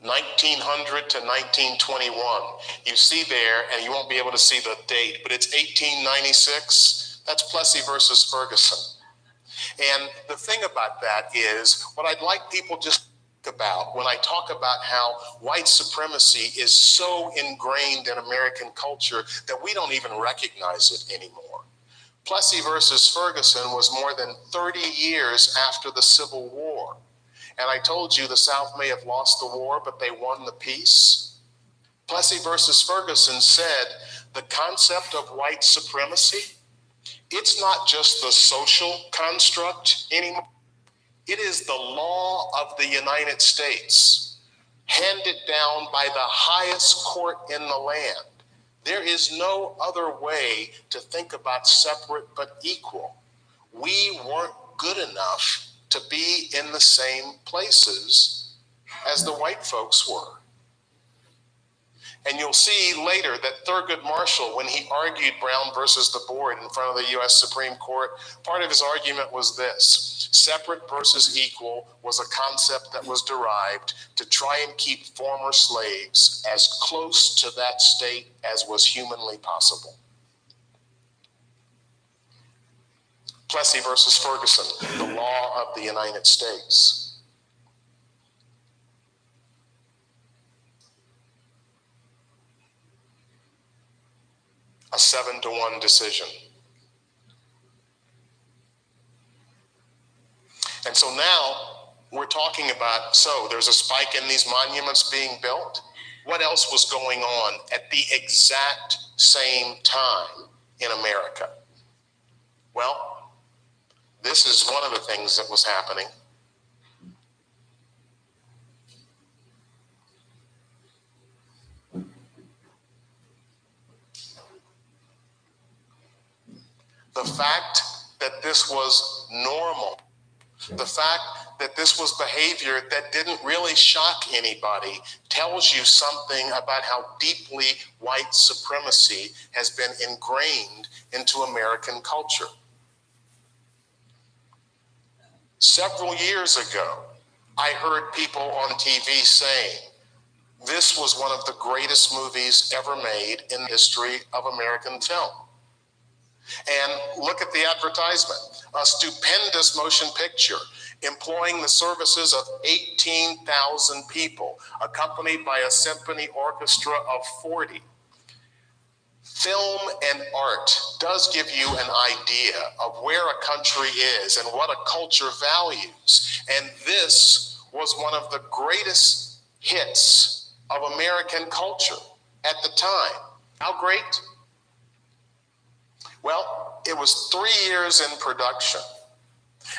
(1900 to 1921). You see there, and you won't be able to see the date, but it's 1896. That's Plessy versus Ferguson. And the thing about that is, what I'd like people just to think about when I talk about how white supremacy is so ingrained in American culture that we don't even recognize it anymore. Plessy versus Ferguson was more than 30 years after the Civil War. And I told you the South may have lost the war, but they won the peace. Plessy versus Ferguson said the concept of white supremacy, it's not just the social construct anymore. It is the law of the United States, handed down by the highest court in the land. There is no other way to think about separate but equal. We weren't good enough to be in the same places as the white folks were. And you'll see later that Thurgood Marshall, when he argued Brown versus the board in front of the U.S. Supreme Court, part of his argument was this: separate versus equal was a concept that was derived to try and keep former slaves as close to that state as was humanly possible. Plessy versus Ferguson, the law of the United States. A 7-1 decision. And so now we're talking about, so there's a spike in these monuments being built. What else was going on at the exact same time in America? Well, this is one of the things that was happening. The fact that this was normal, the fact that this was behavior that didn't really shock anybody, tells you something about how deeply white supremacy has been ingrained into American culture. Several years ago, I heard people on TV saying, this was one of the greatest movies ever made in the history of American film. And look at the advertisement, a stupendous motion picture employing the services of 18,000 people, accompanied by a symphony orchestra of 40. Film and art does give you an idea of where a country is and what a culture values. And this was one of the greatest hits of American culture at the time. How great? Well, it was 3 years in production.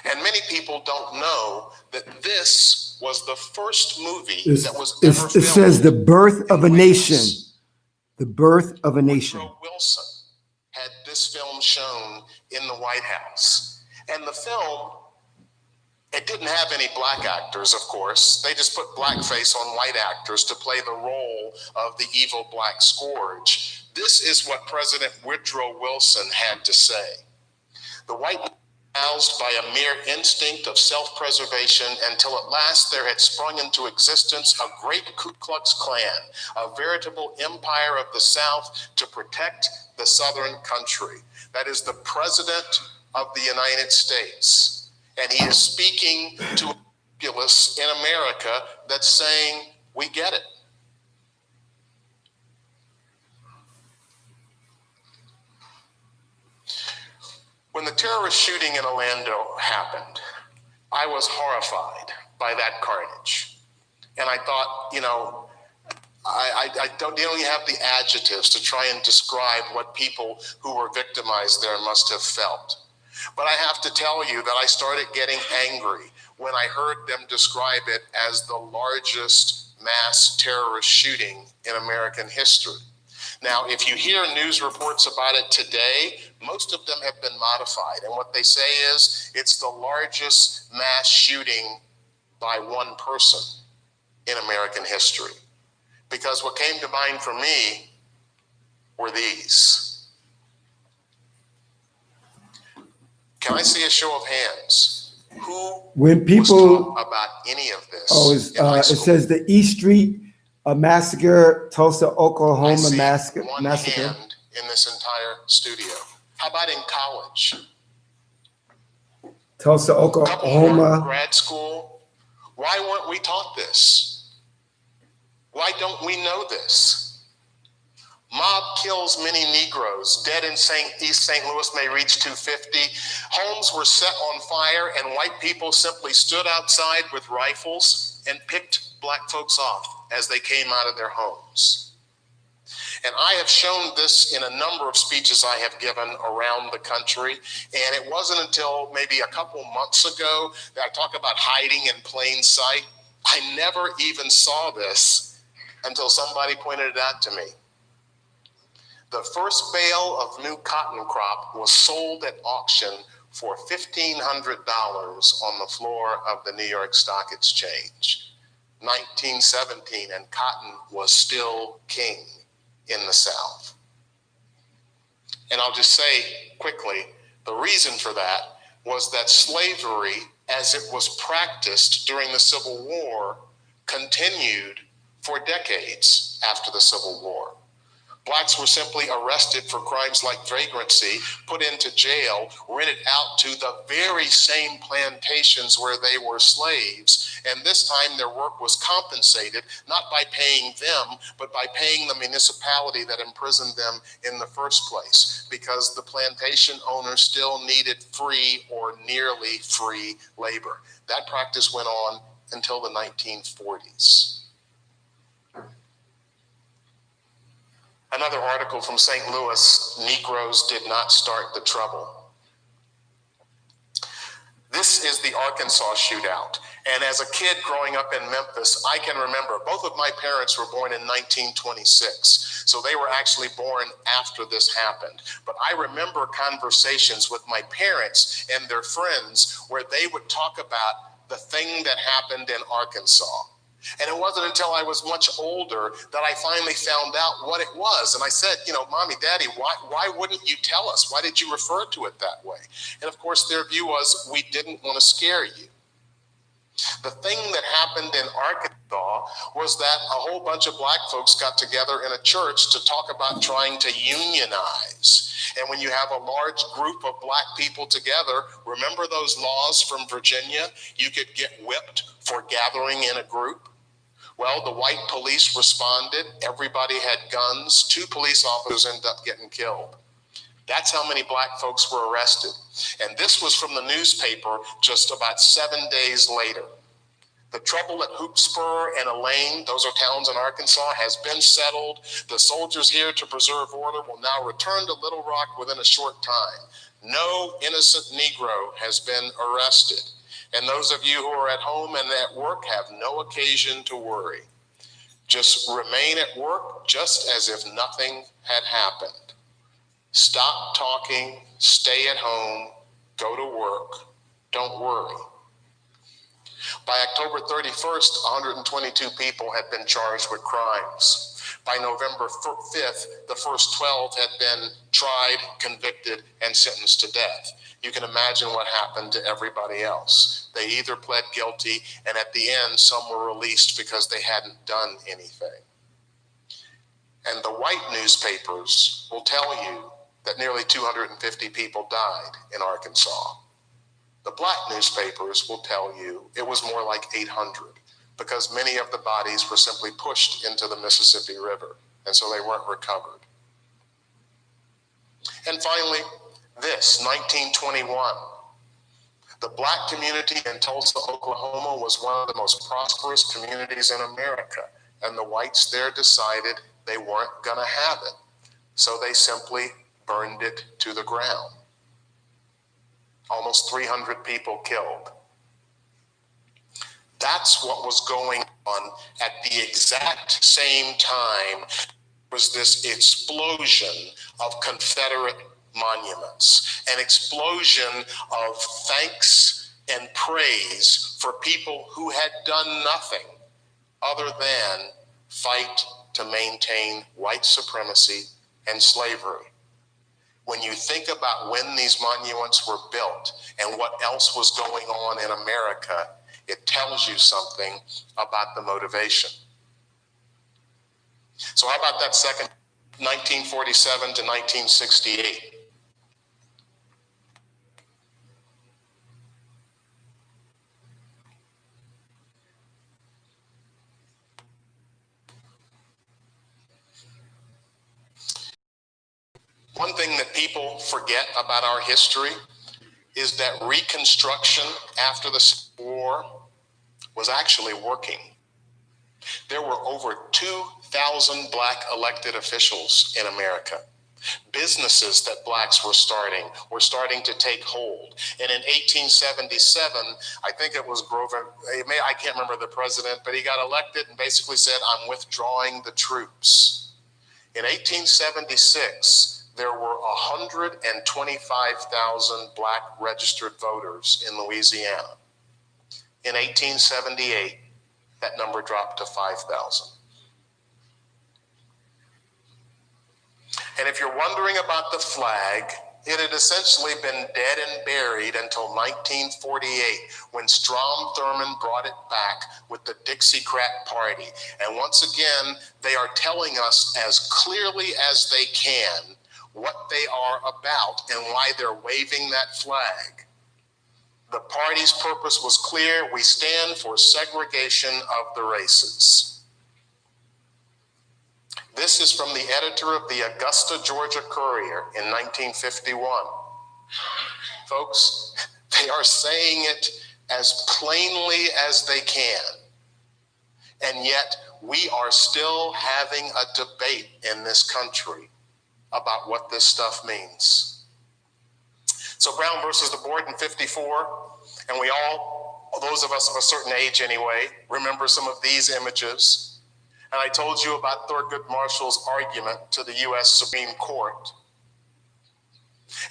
And many people don't know that this was the first movie that was ever filmed. It says The Birth of a Nation. The Birth of a Nation. Woodrow Wilson had this film shown in the White House. And the film, it didn't have any black actors, of course. They just put blackface on white actors to play the role of the evil black scourge. This is what President Woodrow Wilson had to say. The white man housed by a mere instinct of self-preservation until at last there had sprung into existence a great Ku Klux Klan, a veritable empire of the South to protect the Southern country. That is the President of the United States. And he is speaking to a populace in America that's saying, we get it. When the terrorist shooting in Orlando happened, I was horrified by that carnage. And I thought, you know, I don't even have the adjectives to try and describe what people who were victimized there must have felt. But I have to tell you that I started getting angry when I heard them describe it as the largest mass terrorist shooting in American history. Now, if you hear news reports about it today, most of them have been modified. And what they say is it's the largest mass shooting by one person in American history. Because what came to mind for me were these. Can I see a show of hands? Who when people was taught about any of this? It says the East Street massacre, Tulsa, Oklahoma I see massacre. One hand in this entire studio. How about in college? Tulsa, Oklahoma. Grad school. Why weren't we taught this? Why don't we know this? Mob kills many Negroes. Dead in East St. Louis may reach 250. Homes were set on fire and white people simply stood outside with rifles and picked black folks off as they came out of their homes. And I have shown this in a number of speeches I have given around the country. And it wasn't until maybe a couple months ago that I talk about hiding in plain sight. I never even saw this until somebody pointed it out to me. The first bale of new cotton crop was sold at auction for $1,500 on the floor of the New York Stock Exchange. 1917, and cotton was still king. in the South. And I'll just say quickly, the reason for that was that slavery, as it was practiced during the Civil War, continued for decades after the Civil War. Blacks were simply arrested for crimes like vagrancy, put into jail, rented out to the very same plantations where they were slaves. And this time their work was compensated, not by paying them, but by paying the municipality that imprisoned them in the first place, because the plantation owners still needed free or nearly free labor. That practice went on until the 1940s. Another article from St. Louis, Negroes did not start the trouble. This is the Arkansas shootout. And as a kid growing up in Memphis, I can remember both of my parents were born in 1926. So they were actually born after this happened. But I remember conversations with my parents and their friends where they would talk about the thing that happened in Arkansas. And it wasn't until I was much older that I finally found out what it was. And I said, you know, Mommy, Daddy, why wouldn't you tell us? Why did you refer to it that way? And of course, their view was, we didn't want to scare you. The thing that happened in Arkansas was that a whole bunch of black folks got together in a church to talk about trying to unionize. And when you have a large group of black people together, remember those laws from Virginia? You could get whipped for gathering in a group. Well, the white police responded. Everybody had guns. 2 police officers ended up getting killed. That's how many black folks were arrested. And this was from the newspaper just about 7 days later. The trouble at Hoopspur and Elaine, those are towns in Arkansas, has been settled. The soldiers here to preserve order will now return to Little Rock within a short time. No innocent Negro has been arrested. And those of you who are at home and at work have no occasion to worry. Just remain at work just as if nothing had happened. Stop talking, stay at home, go to work, don't worry. By October 31st, 122 people had been charged with crimes. By November 5th, the first 12 had been tried, convicted, and sentenced to death. You can imagine what happened to everybody else. They either pled guilty, and at the end, some were released because they hadn't done anything. And the white newspapers will tell you that nearly 250 people died in Arkansas. The black newspapers will tell you it was more like 800, because many of the bodies were simply pushed into the Mississippi River, and so they weren't recovered. And finally, this, 1921. The black community in Tulsa, Oklahoma was one of the most prosperous communities in America, and the whites there decided they weren't gonna have it. So they simply burned it to the ground. Almost 300 people killed. That's what was going on at the exact same time. Was this explosion of Confederate monuments, an explosion of thanks and praise for people who had done nothing other than fight to maintain white supremacy and slavery. When you think about when these monuments were built and what else was going on in America, it tells you something about the motivation. So how about that second, 1947 to 1968? One thing that people forget about our history is that Reconstruction after the Civil War was actually working. There were over 2,000 black elected officials in America. Businesses that blacks were starting to take hold. And in 1877, I think it was Grover, I can't remember the president, but he got elected and basically said, I'm withdrawing the troops. In 1876, there were 125,000 black registered voters in Louisiana. In 1878, that number dropped to 5,000. And if you're wondering about the flag, it had essentially been dead and buried until 1948, when Strom Thurmond brought it back with the Dixiecrat Party. And once again, they are telling us as clearly as they can what they are about and why they're waving that flag. The party's purpose was clear: we stand for segregation of the races. This is from the editor of the Augusta, Georgia Courier in 1951. Folks, they are saying it as plainly as they can. And yet we are still having a debate in this country about what this stuff means. So Brown versus the Board in 54, and we all, those of us of a certain age anyway, remember some of these images. And I told you about Thurgood Marshall's argument to the U.S. Supreme Court.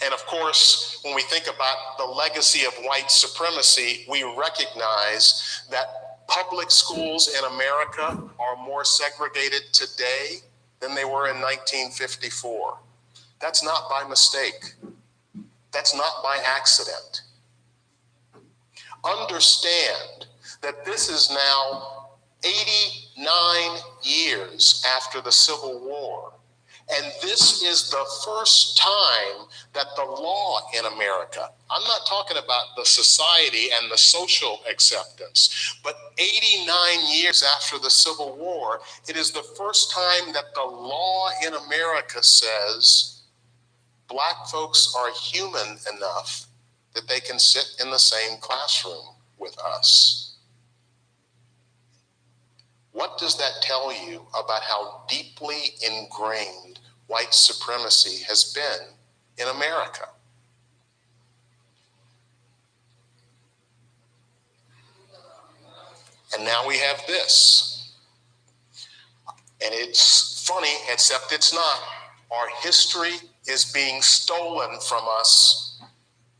And of course, when we think about the legacy of white supremacy, we recognize that public schools in America are more segregated today than they were in 1954. That's not by mistake. That's not by accident. Understand that this is now 89 years after the Civil War. And this is the first time that the law in America, I'm not talking about the society and the social acceptance, but 89 years after the Civil War, it is the first time that the law in America says Black folks are human enough that they can sit in the same classroom with us. What does that tell you about how deeply ingrained white supremacy has been in America? And now we have this. And it's funny, except it's not. Our history is being stolen from us.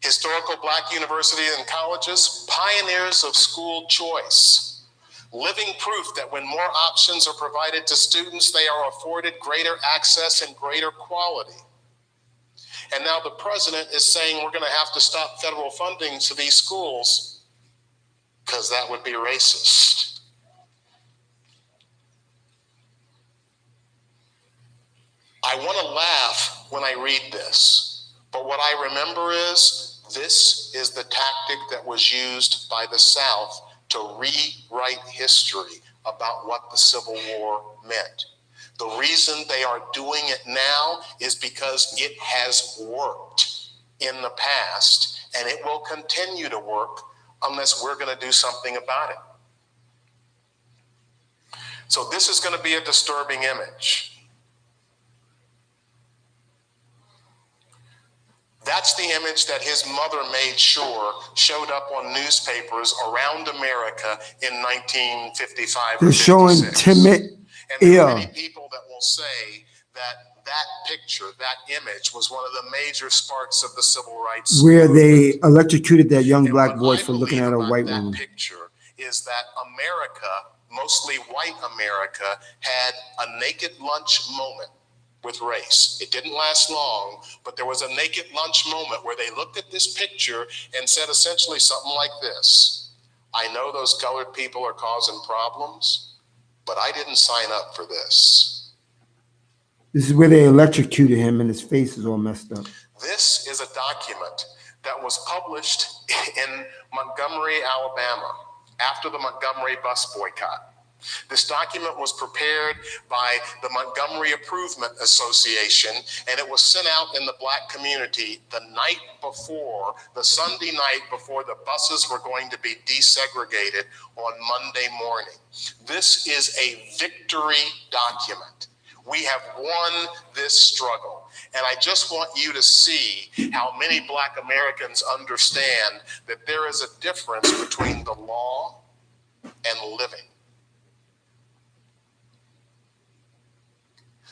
Historical Black universities and colleges, pioneers of school choice. Living proof that when more options are provided to students, they are afforded greater access and greater quality. And now the president is saying we're going to have to stop federal funding to these schools because that would be racist. I want to laugh when I read this, but what I remember is this is the tactic that was used by the South to rewrite history about what the Civil War meant. The reason they are doing it now is because it has worked in the past, and it will continue to work unless we're going to do something about it. So this is going to be a disturbing image. That's the image that his mother made sure showed up on newspapers around America in 1955 They're or 56. showing Timid And there are ear. many people that will say that that picture, that image, was one of the major sparks of the civil rights Where movement. they electrocuted that young And black what boy I for looking believe at a about white that woman. picture is that America, mostly white America, had a naked lunch moment with race. It didn't last long, but there was a naked lunch moment where they looked at this picture and said essentially something like this: I know those colored people are causing problems, but I didn't sign up for this. This is where they electrocuted him and his face is all messed up. This is a document that was published in Montgomery, Alabama, after the Montgomery bus boycott. This document was prepared by the Montgomery Improvement Association, and it was sent out in the Black community the night before, the Sunday night before the buses were going to be desegregated on Monday morning. This is a victory document. We have won this struggle. And I just want you to see how many Black Americans understand that there is a difference between the law and living.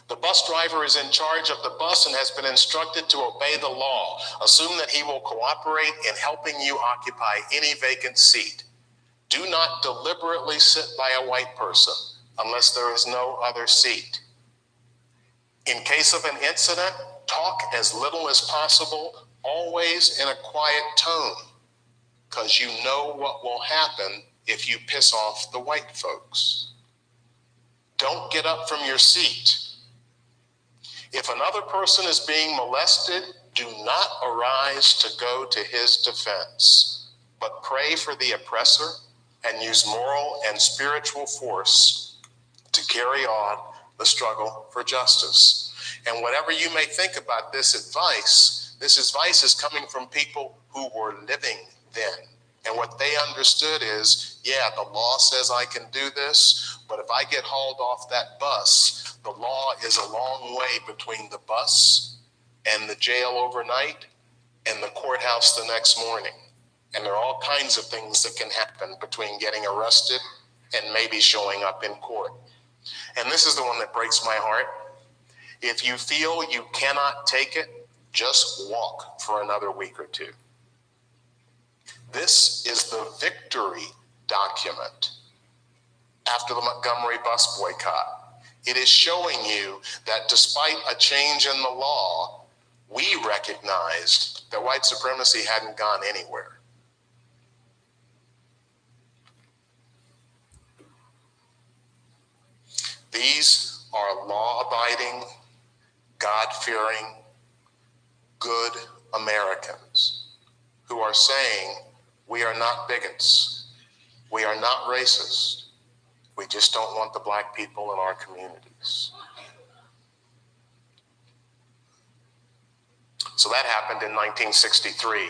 The bus driver is in charge of the bus and has been instructed to obey the law. Assume that he will cooperate in helping you occupy any vacant seat. Do not deliberately sit by a white person unless there is no other seat. In case of an incident, talk as little as possible, always in a quiet tone, because you know what will happen if you piss off the white folks. Don't get up from your seat. If another person is being molested, do not arise to go to his defense, but pray for the oppressor and use moral and spiritual force to carry on the struggle for justice. And whatever you may think about this advice is coming from people who were living then. And what they understood is, yeah, the law says I can do this, but if I get hauled off that bus, the law is a long way between the bus and the jail overnight and the courthouse the next morning. And there are all kinds of things that can happen between getting arrested and maybe showing up in court. And this is the one that breaks my heart. If you feel you cannot take it, just walk for another week or two. This is the victory document after the Montgomery bus boycott. It is showing you that despite a change in the law, we recognized that white supremacy hadn't gone anywhere. These are law-abiding, God-fearing, good Americans who are saying, we are not bigots. We are not racist. We just don't want the black people in our communities. So that happened in 1963.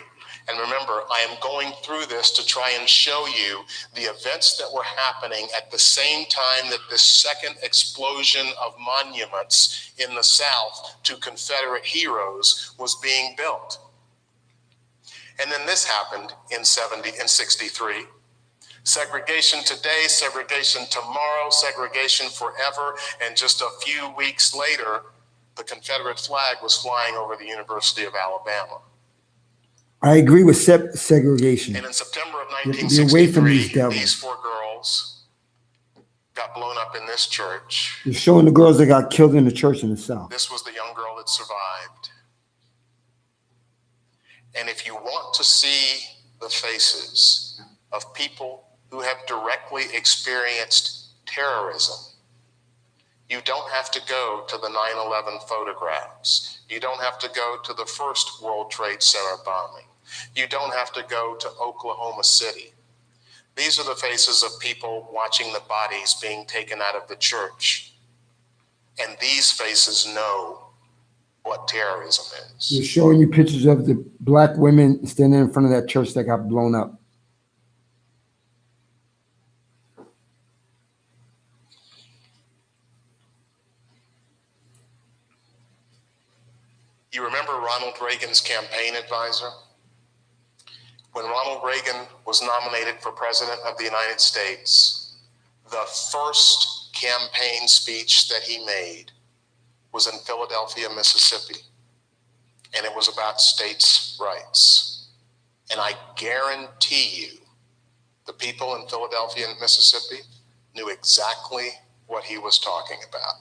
And remember, I am going through this to try and show you the events that were happening at the same time that this second explosion of monuments in the South to Confederate heroes was being built. And then this happened in 63. Segregation today, segregation tomorrow, segregation forever. And just a few weeks later, the Confederate flag was flying over the University of Alabama. I agree with segregation. And in September of You have to be away from 1963, these devils. these four girls got blown up in this church. You're showing the girls that got killed in the church in the South. This was the young girl that survived. And if you want to see the faces of people who have directly experienced terrorism, you don't have to go to the 9/11 photographs. You don't have to go to the first World Trade Center bombing. You don't have to go to Oklahoma City. These are the faces of people watching the bodies being taken out of the church. And these faces know what terrorism is. They're showing you pictures of the black women standing in front of that church that got blown up. You remember Ronald Reagan's campaign advisor? When Ronald Reagan was nominated for president of the United States, the first campaign speech that he made was in Philadelphia, Mississippi, and it was about states' rights. And I guarantee you, the people in Philadelphia and Mississippi knew exactly what he was talking about.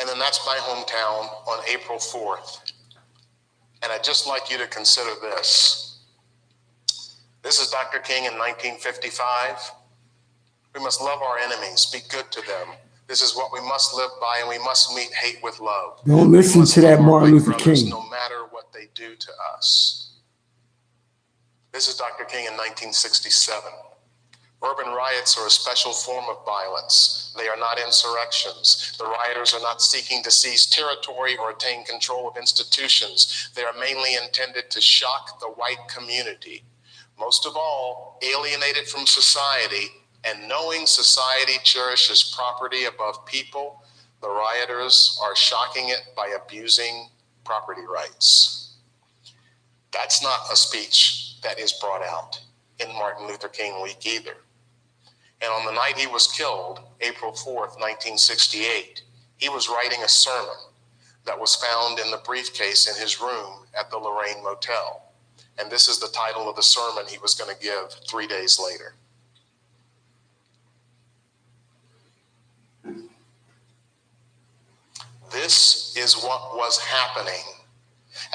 And then that's my hometown on April 4th. And I'd just like you to consider this. This is Dr. King in 1955. We must love our enemies, be good to them. This is what we must live by, and we must meet hate with love. Don't listen to that Martin Luther King. No matter what they do to us. This is Dr. King in 1967. Urban riots are a special form of violence. They are not insurrections. The rioters are not seeking to seize territory or attain control of institutions. They are mainly intended to shock the white community. Most of all, alienated from society, and knowing society cherishes property above people, the rioters are shocking it by abusing property rights. That's not a speech that is brought out in Martin Luther King Week either. And on the night he was killed, April 4th, 1968, he was writing a sermon that was found in the briefcase in his room at the Lorraine Motel. And this is the title of the sermon he was going to give 3 days later. This is what was happening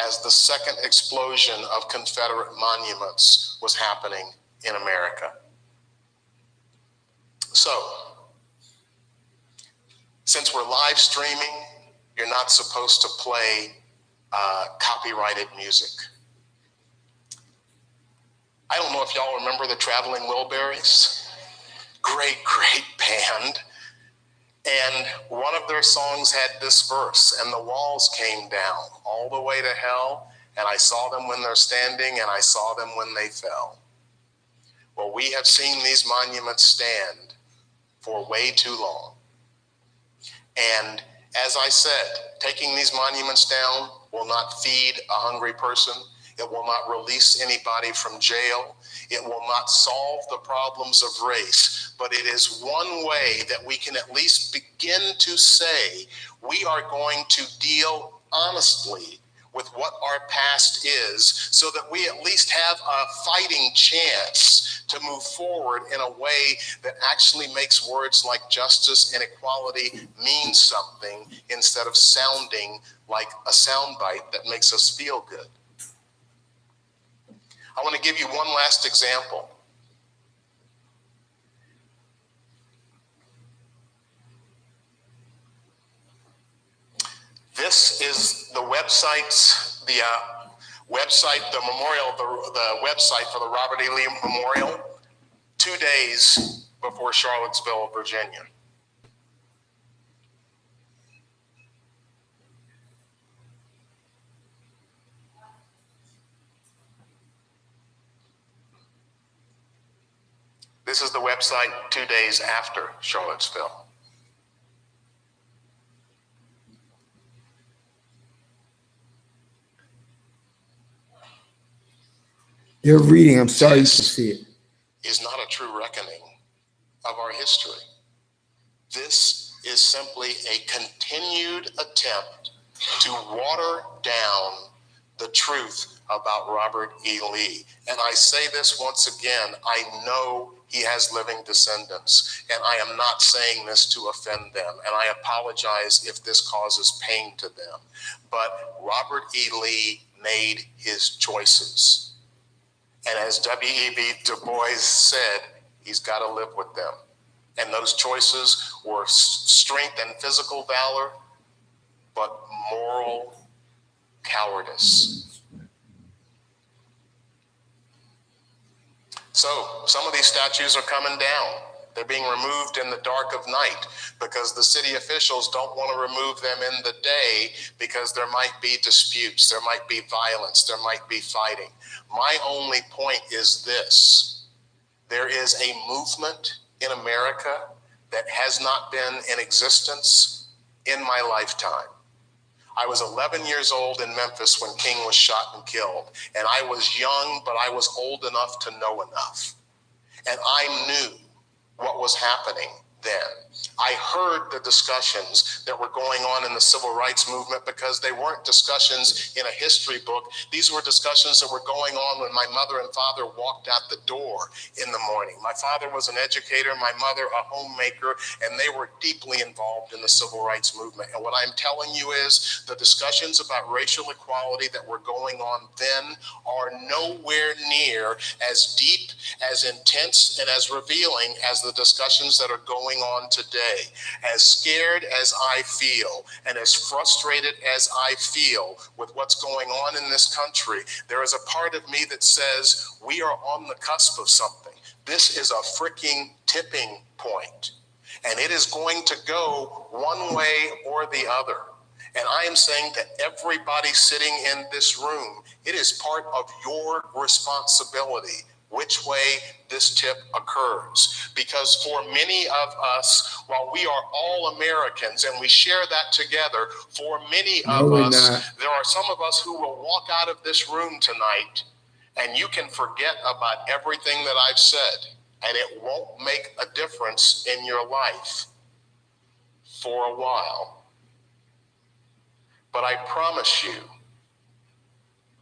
as the second explosion of Confederate monuments was happening in America. So, since we're live streaming, you're not supposed to play copyrighted music. I don't know if y'all remember the Traveling Wilburys. Great band. And one of their songs had this verse, and the walls came down all the way to hell, and I saw them when they're standing, and I saw them when they fell. Well, we have seen these monuments stand for way too long. And as I said, taking these monuments down will not feed a hungry person. It will not release anybody from jail. It will not solve the problems of race, but it is one way that we can at least begin to say we are going to deal honestly with what our past is, so that we at least have a fighting chance to move forward in a way that actually makes words like justice and equality mean something instead of sounding like a soundbite that makes us feel good. I want to give you one last example. This is the website, the website for the Robert E. Lee Memorial, 2 days before Charlottesville, Virginia. This is the website 2 days after Charlottesville. They're reading. I'm sorry you can see it. Is not a true reckoning of our history. This is simply a continued attempt to water down the truth about Robert E. Lee. And I say this once again, I know he has living descendants, and I am not saying this to offend them, and I apologize if this causes pain to them. But Robert E. Lee made his choices. And as W.E.B. Du Bois said, he's got to live with them. And those choices were strength and physical valor, but moral cowardice. So some of these statues are coming down. They're being removed in the dark of night because the city officials don't want to remove them in the day because there might be disputes, there might be violence, there might be fighting. My only point is this: there is a movement in America that has not been in existence in my lifetime. I was 11 years old in Memphis when King was shot and killed, and I was young, but I was old enough to know enough. And I knew what was happening then. I heard the discussions that were going on in the civil rights movement because they weren't discussions in a history book. These were discussions that were going on when my mother and father walked out the door in the morning. My father was an educator, my mother a homemaker, and they were deeply involved in the civil rights movement. And what I'm telling you is the discussions about racial equality that were going on then are nowhere near as deep, as intense, and as revealing as the discussions that are going on today. As scared as I feel and as frustrated as I feel with what's going on in this country, there is a part of me that says we are on the cusp of something. This is a freaking tipping point, and it is going to go one way or the other. And I am saying to everybody sitting in this room, it is part of your responsibility which way this tip occurs. Because for many of us, while we are all Americans and we share that together, for many of us, there are some of us who will walk out of this room tonight and you can forget about everything that I've said, and it won't make a difference in your life for a while. But I promise you,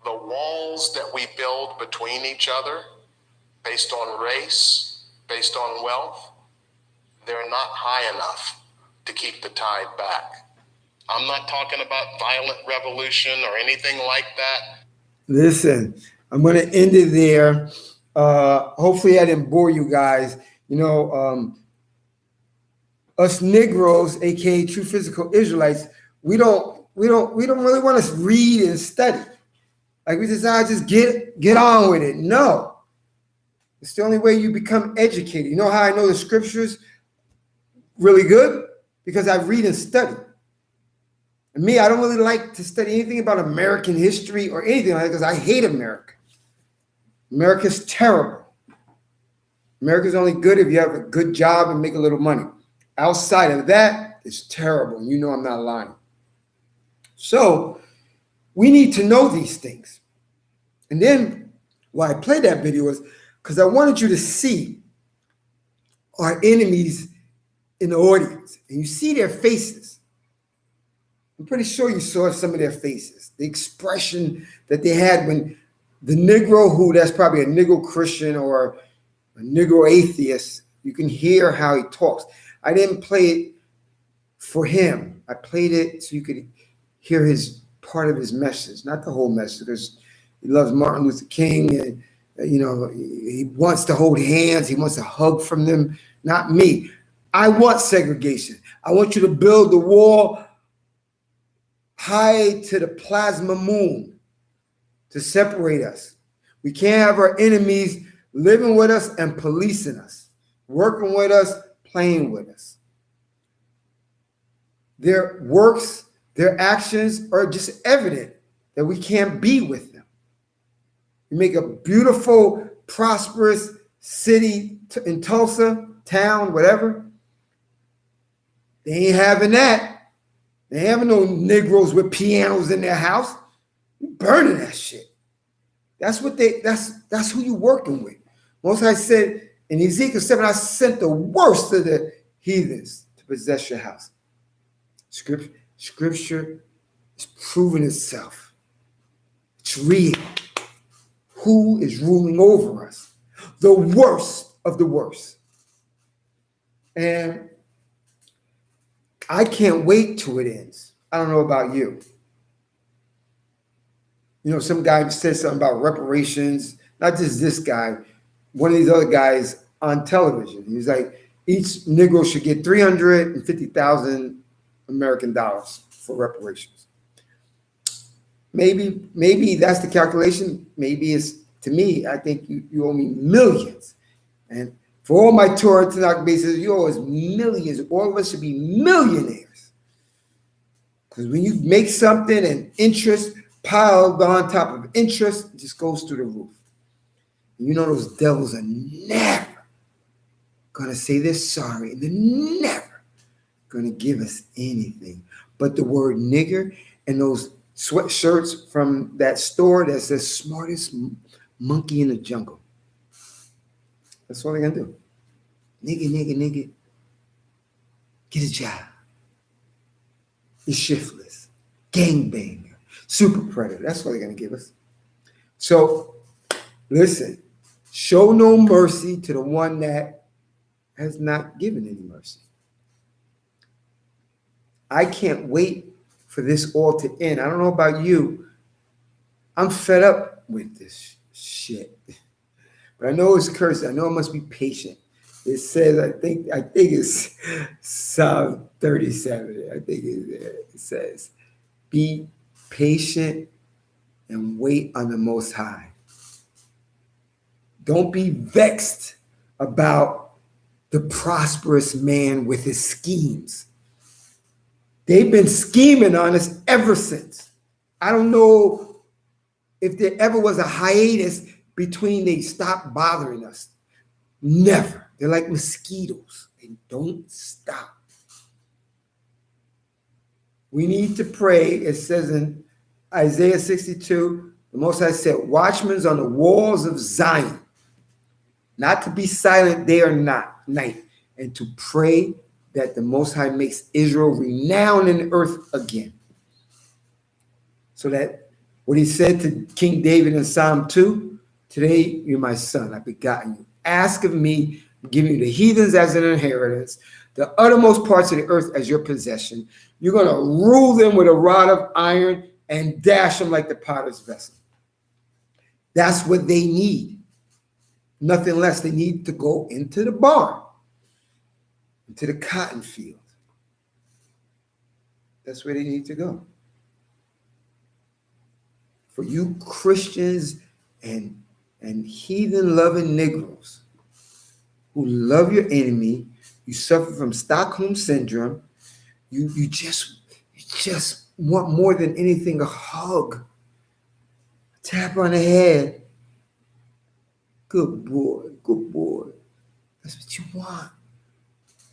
the walls that we build between each other, based on race, based on wealth, they're not high enough to keep the tide back. I'm not talking about violent revolution or anything like that. Listen, I'm going to end it there. Hopefully, I didn't bore you guys. You know, us Negroes, aka true physical Israelites, we don't really want to read and study. Like we just get on with it. No, it's the only way you become educated. You know how I know the scriptures really good? Because I read and study. And me, I don't really like to study anything about American history or anything like that because I hate America. America's terrible. America's only good if you have a good job and make a little money. Outside of that, it's terrible. And you know I'm not lying. So we need to know these things. And then why I played that video is because I wanted you to see our enemies in the audience. And you see their faces. I'm pretty sure you saw some of their faces. The expression that they had when the Negro, who that's probably a Negro Christian or a Negro atheist, you can hear how he talks. I didn't play it for him. I played it so you could hear his part of his message, not the whole message, because he loves Martin Luther King and you know he wants to hold hands, he wants a hug from them. Not me. I want segregation. I want you to build the wall high to the plasma moon to separate us. We can't have our enemies living with us and policing us, working with us, playing with us. Their works, their actions are just evident that we can't be with them. You make a beautiful, prosperous city in Tulsa, town, whatever. They ain't having that. They ain't having no Negroes with pianos in their house. You burning that shit. That's who you working with. Most High said in Ezekiel 7, I sent the worst of the heathens to possess your house. Scripture is proving itself. It's real. Who is ruling over us? The worst of the worst. And I can't wait till it ends. I don't know about you. You know, some guy said something about reparations, not just this guy, one of these other guys on television. He was like, each Negro should get 350,000 American dollars for reparations. Maybe that's the calculation. Maybe it's, to me, I think you owe me millions. And for all my Torah Tanakh bases, you owe us millions. All of us should be millionaires. Because when you make something and interest piled on top of interest, it just goes through the roof. And you know those devils are never going to say they're sorry. And they're never going to give us anything but the word nigger and those sweatshirts from that store that says smartest monkey in the jungle. That's all they're going to do. Nigga. Get a job. You're shiftless. Gangbanger. Super predator. That's what they're going to give us. So, listen. Show no mercy to the one that has not given any mercy. I can't wait for this all to end. I don't know about you. I'm fed up with this shit. But I know it's cursed. I know I must be patient. It says, I think it's Psalm 37. I think it says, be patient and wait on the Most High. Don't be vexed about the prosperous man with his schemes. They've been scheming on us ever since. I don't know if there ever was a hiatus between they stopped bothering us. Never. They're like mosquitoes. They don't stop. We need to pray. It says in Isaiah 62, the Most High said, watchmen on the walls of Zion, not to be silent day or night, and to pray that the Most High makes Israel renowned in the earth again. So that what he said to King David in Psalm 2, today you're my son, I've begotten you. Ask of me, I'm giving you the heathens as an inheritance, the uttermost parts of the earth as your possession. You're going to rule them with a rod of iron and dash them like the potter's vessel. That's what they need. Nothing less. They need to go into the barn, into the cotton field. That's where they need to go. For you Christians and heathen-loving Negroes who love your enemy, you suffer from Stockholm syndrome, you just want more than anything a hug, tap on the head. Good boy, good boy. That's what you want.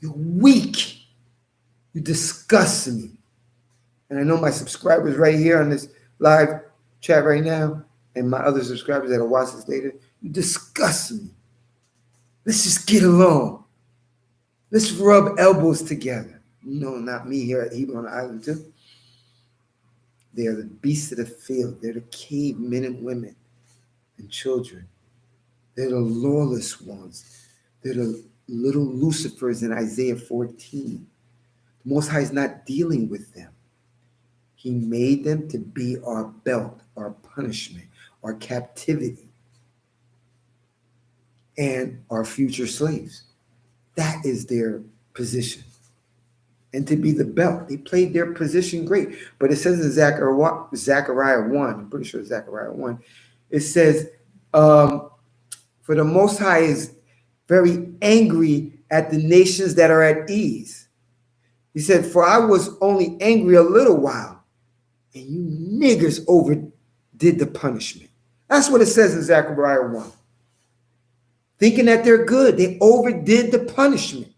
You're weak. You disgust me. And I know my subscribers right here on this live chat right now, and my other subscribers that'll watch this later, you disgust me. Let's just get along. Let's rub elbows together. No, not me here at Hebrew on the Island too. They are the beasts of the field. They're the cave men and women and children. They're the lawless ones. They're the little Lucifers in Isaiah 14. The Most High is not dealing with them. He made them to be our belt, our punishment, our captivity, and our future slaves. That is their position. And to be the belt. They played their position great. But it says in Zechariah 1, I'm pretty sure it's Zechariah 1, it says, for the Most High is very angry at the nations that are at ease. He said, for I was only angry a little while, and you niggers overdid the punishment. That's what it says in Zechariah 1. Thinking that they're good, they overdid the punishment.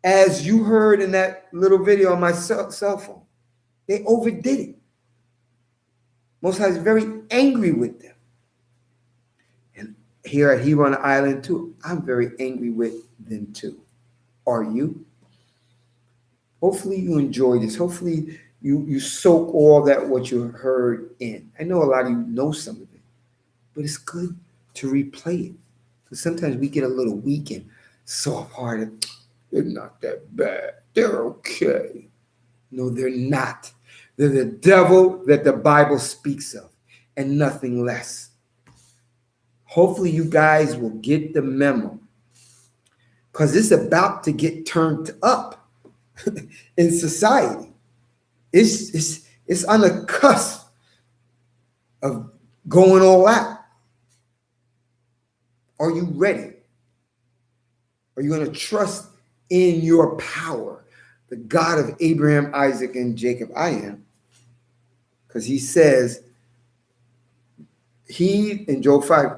As you heard in that little video on my cell phone, they overdid it. Most High is very angry with them. And here at Hebrew on the Island too, I'm very angry with them too. Are you? Hopefully you enjoy this. Hopefully you soak all that what you heard in. I know a lot of you know some of it, but it's good to replay it. Because sometimes we get a little weak and soft-hearted. They're not that bad. They're okay. No, they're not. They're the devil that the Bible speaks of and nothing less. Hopefully you guys will get the memo because it's about to get turned up in society. It's on the cusp of going all out. Are you ready? Are you going to trust in your power, the God of Abraham, Isaac, and Jacob? I am. Because he says, he, in Job 5,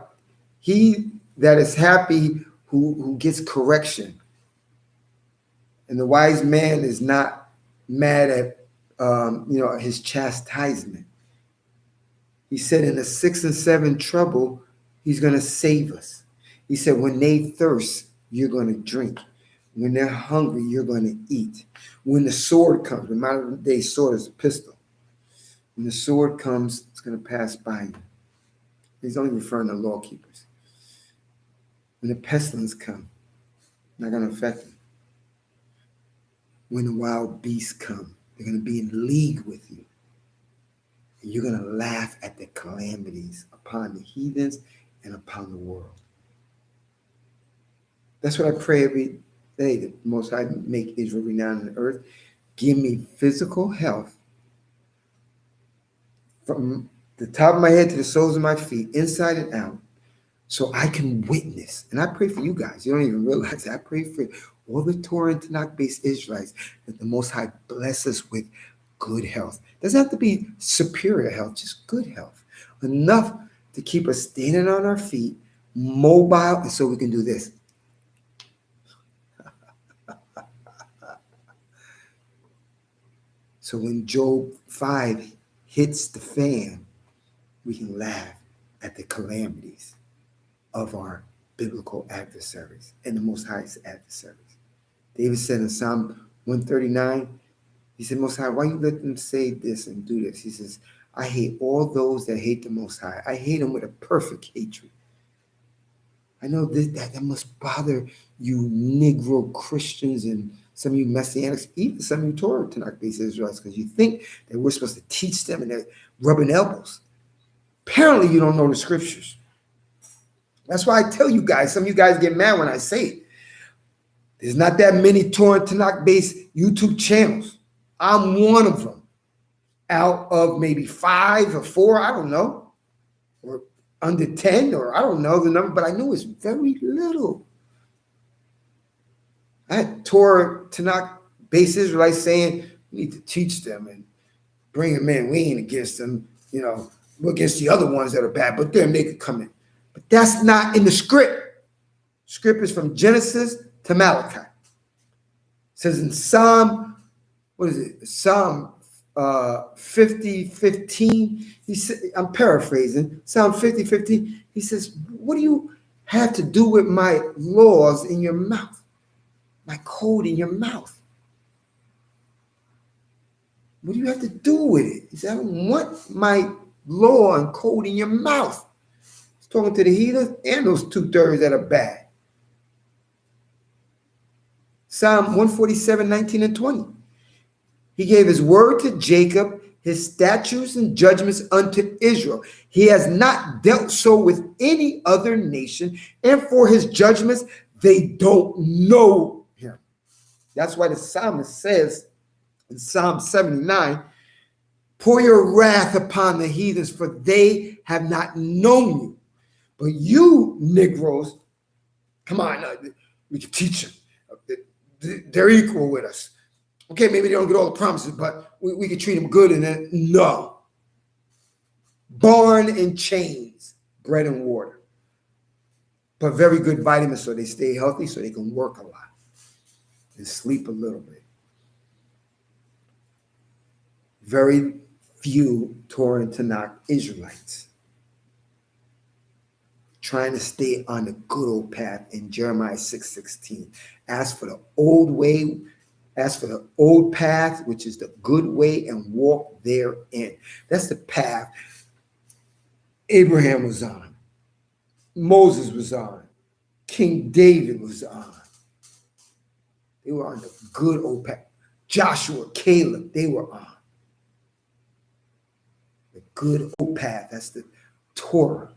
he that is happy who gets correction. And the wise man is not mad at his chastisement. He said in the 6 and 7 trouble, he's going to save us. He said, when they thirst, you're going to drink. When they're hungry, you're going to eat. When the sword comes, the modern day sword is a pistol. When the sword comes, it's going to pass by you. He's only referring to law keepers. When the pestilence comes, not going to affect them. When the wild beasts come, they're going to be in league with you. And you're going to laugh at the calamities upon the heathens and upon the world. That's what I pray every day, that Most High make Israel renowned in the earth. Give me physical health from the top of my head to the soles of my feet, inside and out, so I can witness. And I pray for you guys. You don't even realize that. I pray for all the Torah and Tanakh-based Israelites that the Most High bless us with good health. Doesn't have to be superior health, just good health. Enough to keep us standing on our feet, mobile, and so we can do this. So when Job 5 hits the fan, we can laugh at the calamities of our biblical adversaries and the Most High's adversaries. David said in Psalm 139, he said, Most High, why you let them say this and do this? He says, I hate all those that hate the Most High. I hate them with a perfect hatred. I know that must bother you Negro Christians and some of you Messianics, even some of you Torah Tanakh-based Israelites, because you think that we're supposed to teach them and they're rubbing elbows. Apparently, you don't know the scriptures. That's why I tell you guys, some of you guys get mad when I say it. There's not that many Torah Tanakh-based YouTube channels. I'm one of them. Out of maybe 5 or 4, I don't know, or under 10, or I don't know the number, but I know it's very little. I had Torah Tanakh-based Israelites saying, we need to teach them and bring them in. We ain't against them, we're against the other ones that are bad, but then they could come in. But that's not in the script. Script is from Genesis to Malachi. It says in Psalm, Psalm 50:15. He said, I'm paraphrasing, Psalm 50:15. He says, what do you have to do with my laws in your mouth? My code in your mouth? What do you have to do with it? He said, I don't want my law and code in your mouth. He's talking to the heathens and those 2/3 that are bad. Psalm 147:19 and 20. He gave his word to Jacob, his statutes and judgments unto Israel. He has not dealt so with any other nation, and for his judgments, they don't know him. That's why the psalmist says in Psalm 79, pour your wrath upon the heathens, for they have not known you. But you Negroes, come on, we can teach them. They're equal with us. Okay, maybe they don't get all the promises, but we can treat them good. And then, no. Born in chains, bread and water. But very good vitamins so they stay healthy, so they can work a lot and sleep a little bit. Very few Torah and Tanakh Israelites trying to stay on the good old path in Jeremiah 6:16. As for the old way, as for the old path, which is the good way, and walk therein. That's the path Abraham was on, Moses was on, King David was on. They were on the good old path. Joshua, Caleb, they were on the good old path. That's the Torah.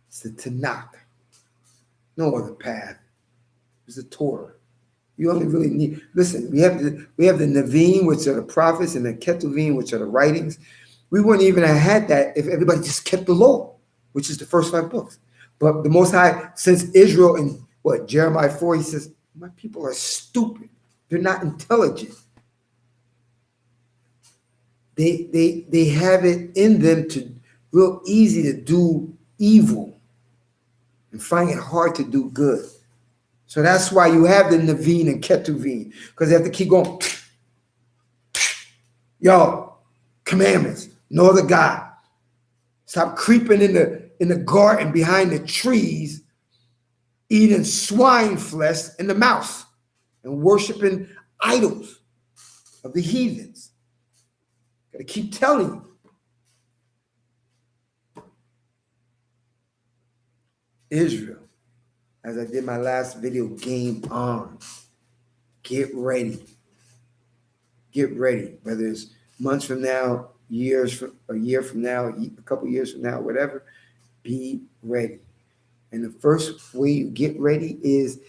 It's the Tanakh. No other path. It's the Torah. You only really need, listen, we have the Nevi'im, which are the prophets, and the Ketuvim, which are the writings. We wouldn't even have had that if everybody just kept the law, which is the first 5 books. But the Most High, since Israel in Jeremiah 4, he says, my people are stupid. They're not intelligent. They have it in them to real easy to do evil and find it hard to do good. So that's why you have the Nevi'im and Ketuvim, because they have to keep going. Yo, commandments, no other God. Stop creeping in the garden behind the trees, eating swine flesh and the mouse, and worshiping idols of the heathens. Gotta keep telling you. Israel, as I did my last video, game on. Get ready. Get ready. Whether it's months from now, a year from now, a couple years from now, whatever, be ready. And the first way you get ready is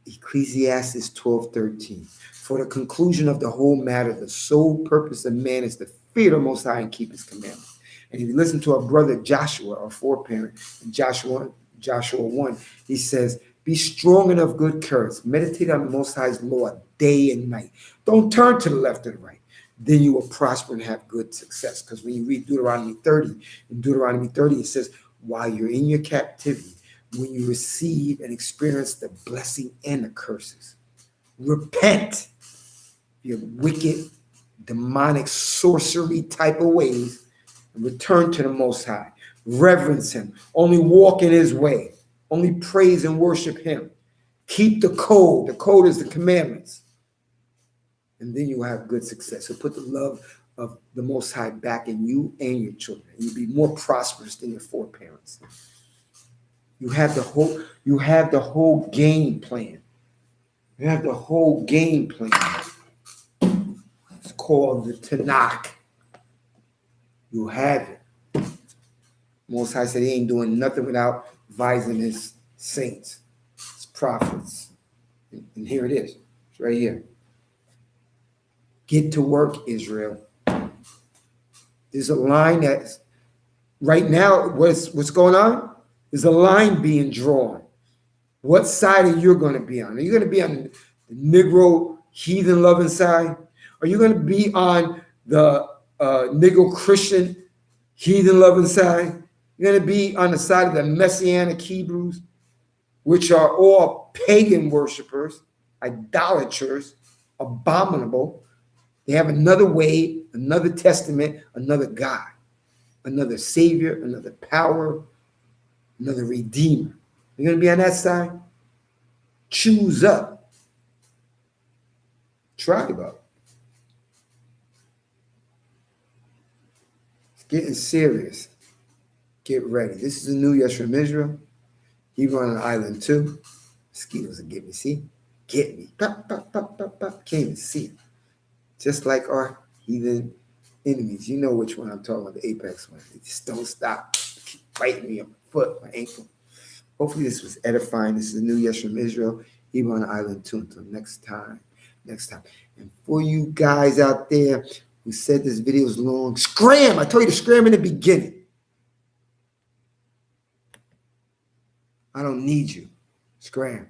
Ecclesiastes 12:13. For the conclusion of the whole matter, the sole purpose of man is to fear the Most High and keep his commandments. And if you listen to our brother Joshua, our foreparent, in Joshua 1, he says, be strong and of good courage. Meditate on the Most High's law day and night. Don't turn to the left or the right. Then you will prosper and have good success. Because when you read Deuteronomy 30, it says, while you're in your captivity, when you receive and experience the blessing and the curses, repent your wicked, demonic, sorcery type of ways and return to the Most High. Reverence him. Only walk in his way. Only praise and worship him. Keep the code. The code is the commandments. And then you will have good success. So put the love of the Most High back in you and your children. And you'll be more prosperous than your foreparents. You have the whole game plan. You have the whole game plan. It's called the Tanakh. You have it. Most High said he ain't doing nothing without advising his saints, his prophets. And here it is. It's right here. Get to work, Israel. There's a line that's right now, what's going on? There's a line being drawn. What side are you going to be on? Are you going to be on the Negro heathen loving side? Are you going to be on the Negro Christian heathen loving side? You're going to be on the side of the Messianic Hebrews, which are all pagan worshipers, idolaters, abominable. They have another way, another testament, another God, another Savior, another power, another Redeemer. You're going to be on that side? Choose up. Tribe up. It's getting serious. Get ready. This is the new year from Israel. He on an island too. Mosquitoes will get me. See? Get me. Pop, pop, pop, pop, pop. Can't even see it. Just like our heathen enemies. You know which one I'm talking about, the apex one. They just don't stop. Keep biting me on my foot, my ankle. Hopefully this was edifying. This is the new year from Israel. He on an island too. Until next time. And for you guys out there who said this video is long, scram. I told you to scram in the beginning. I don't need you. Scram.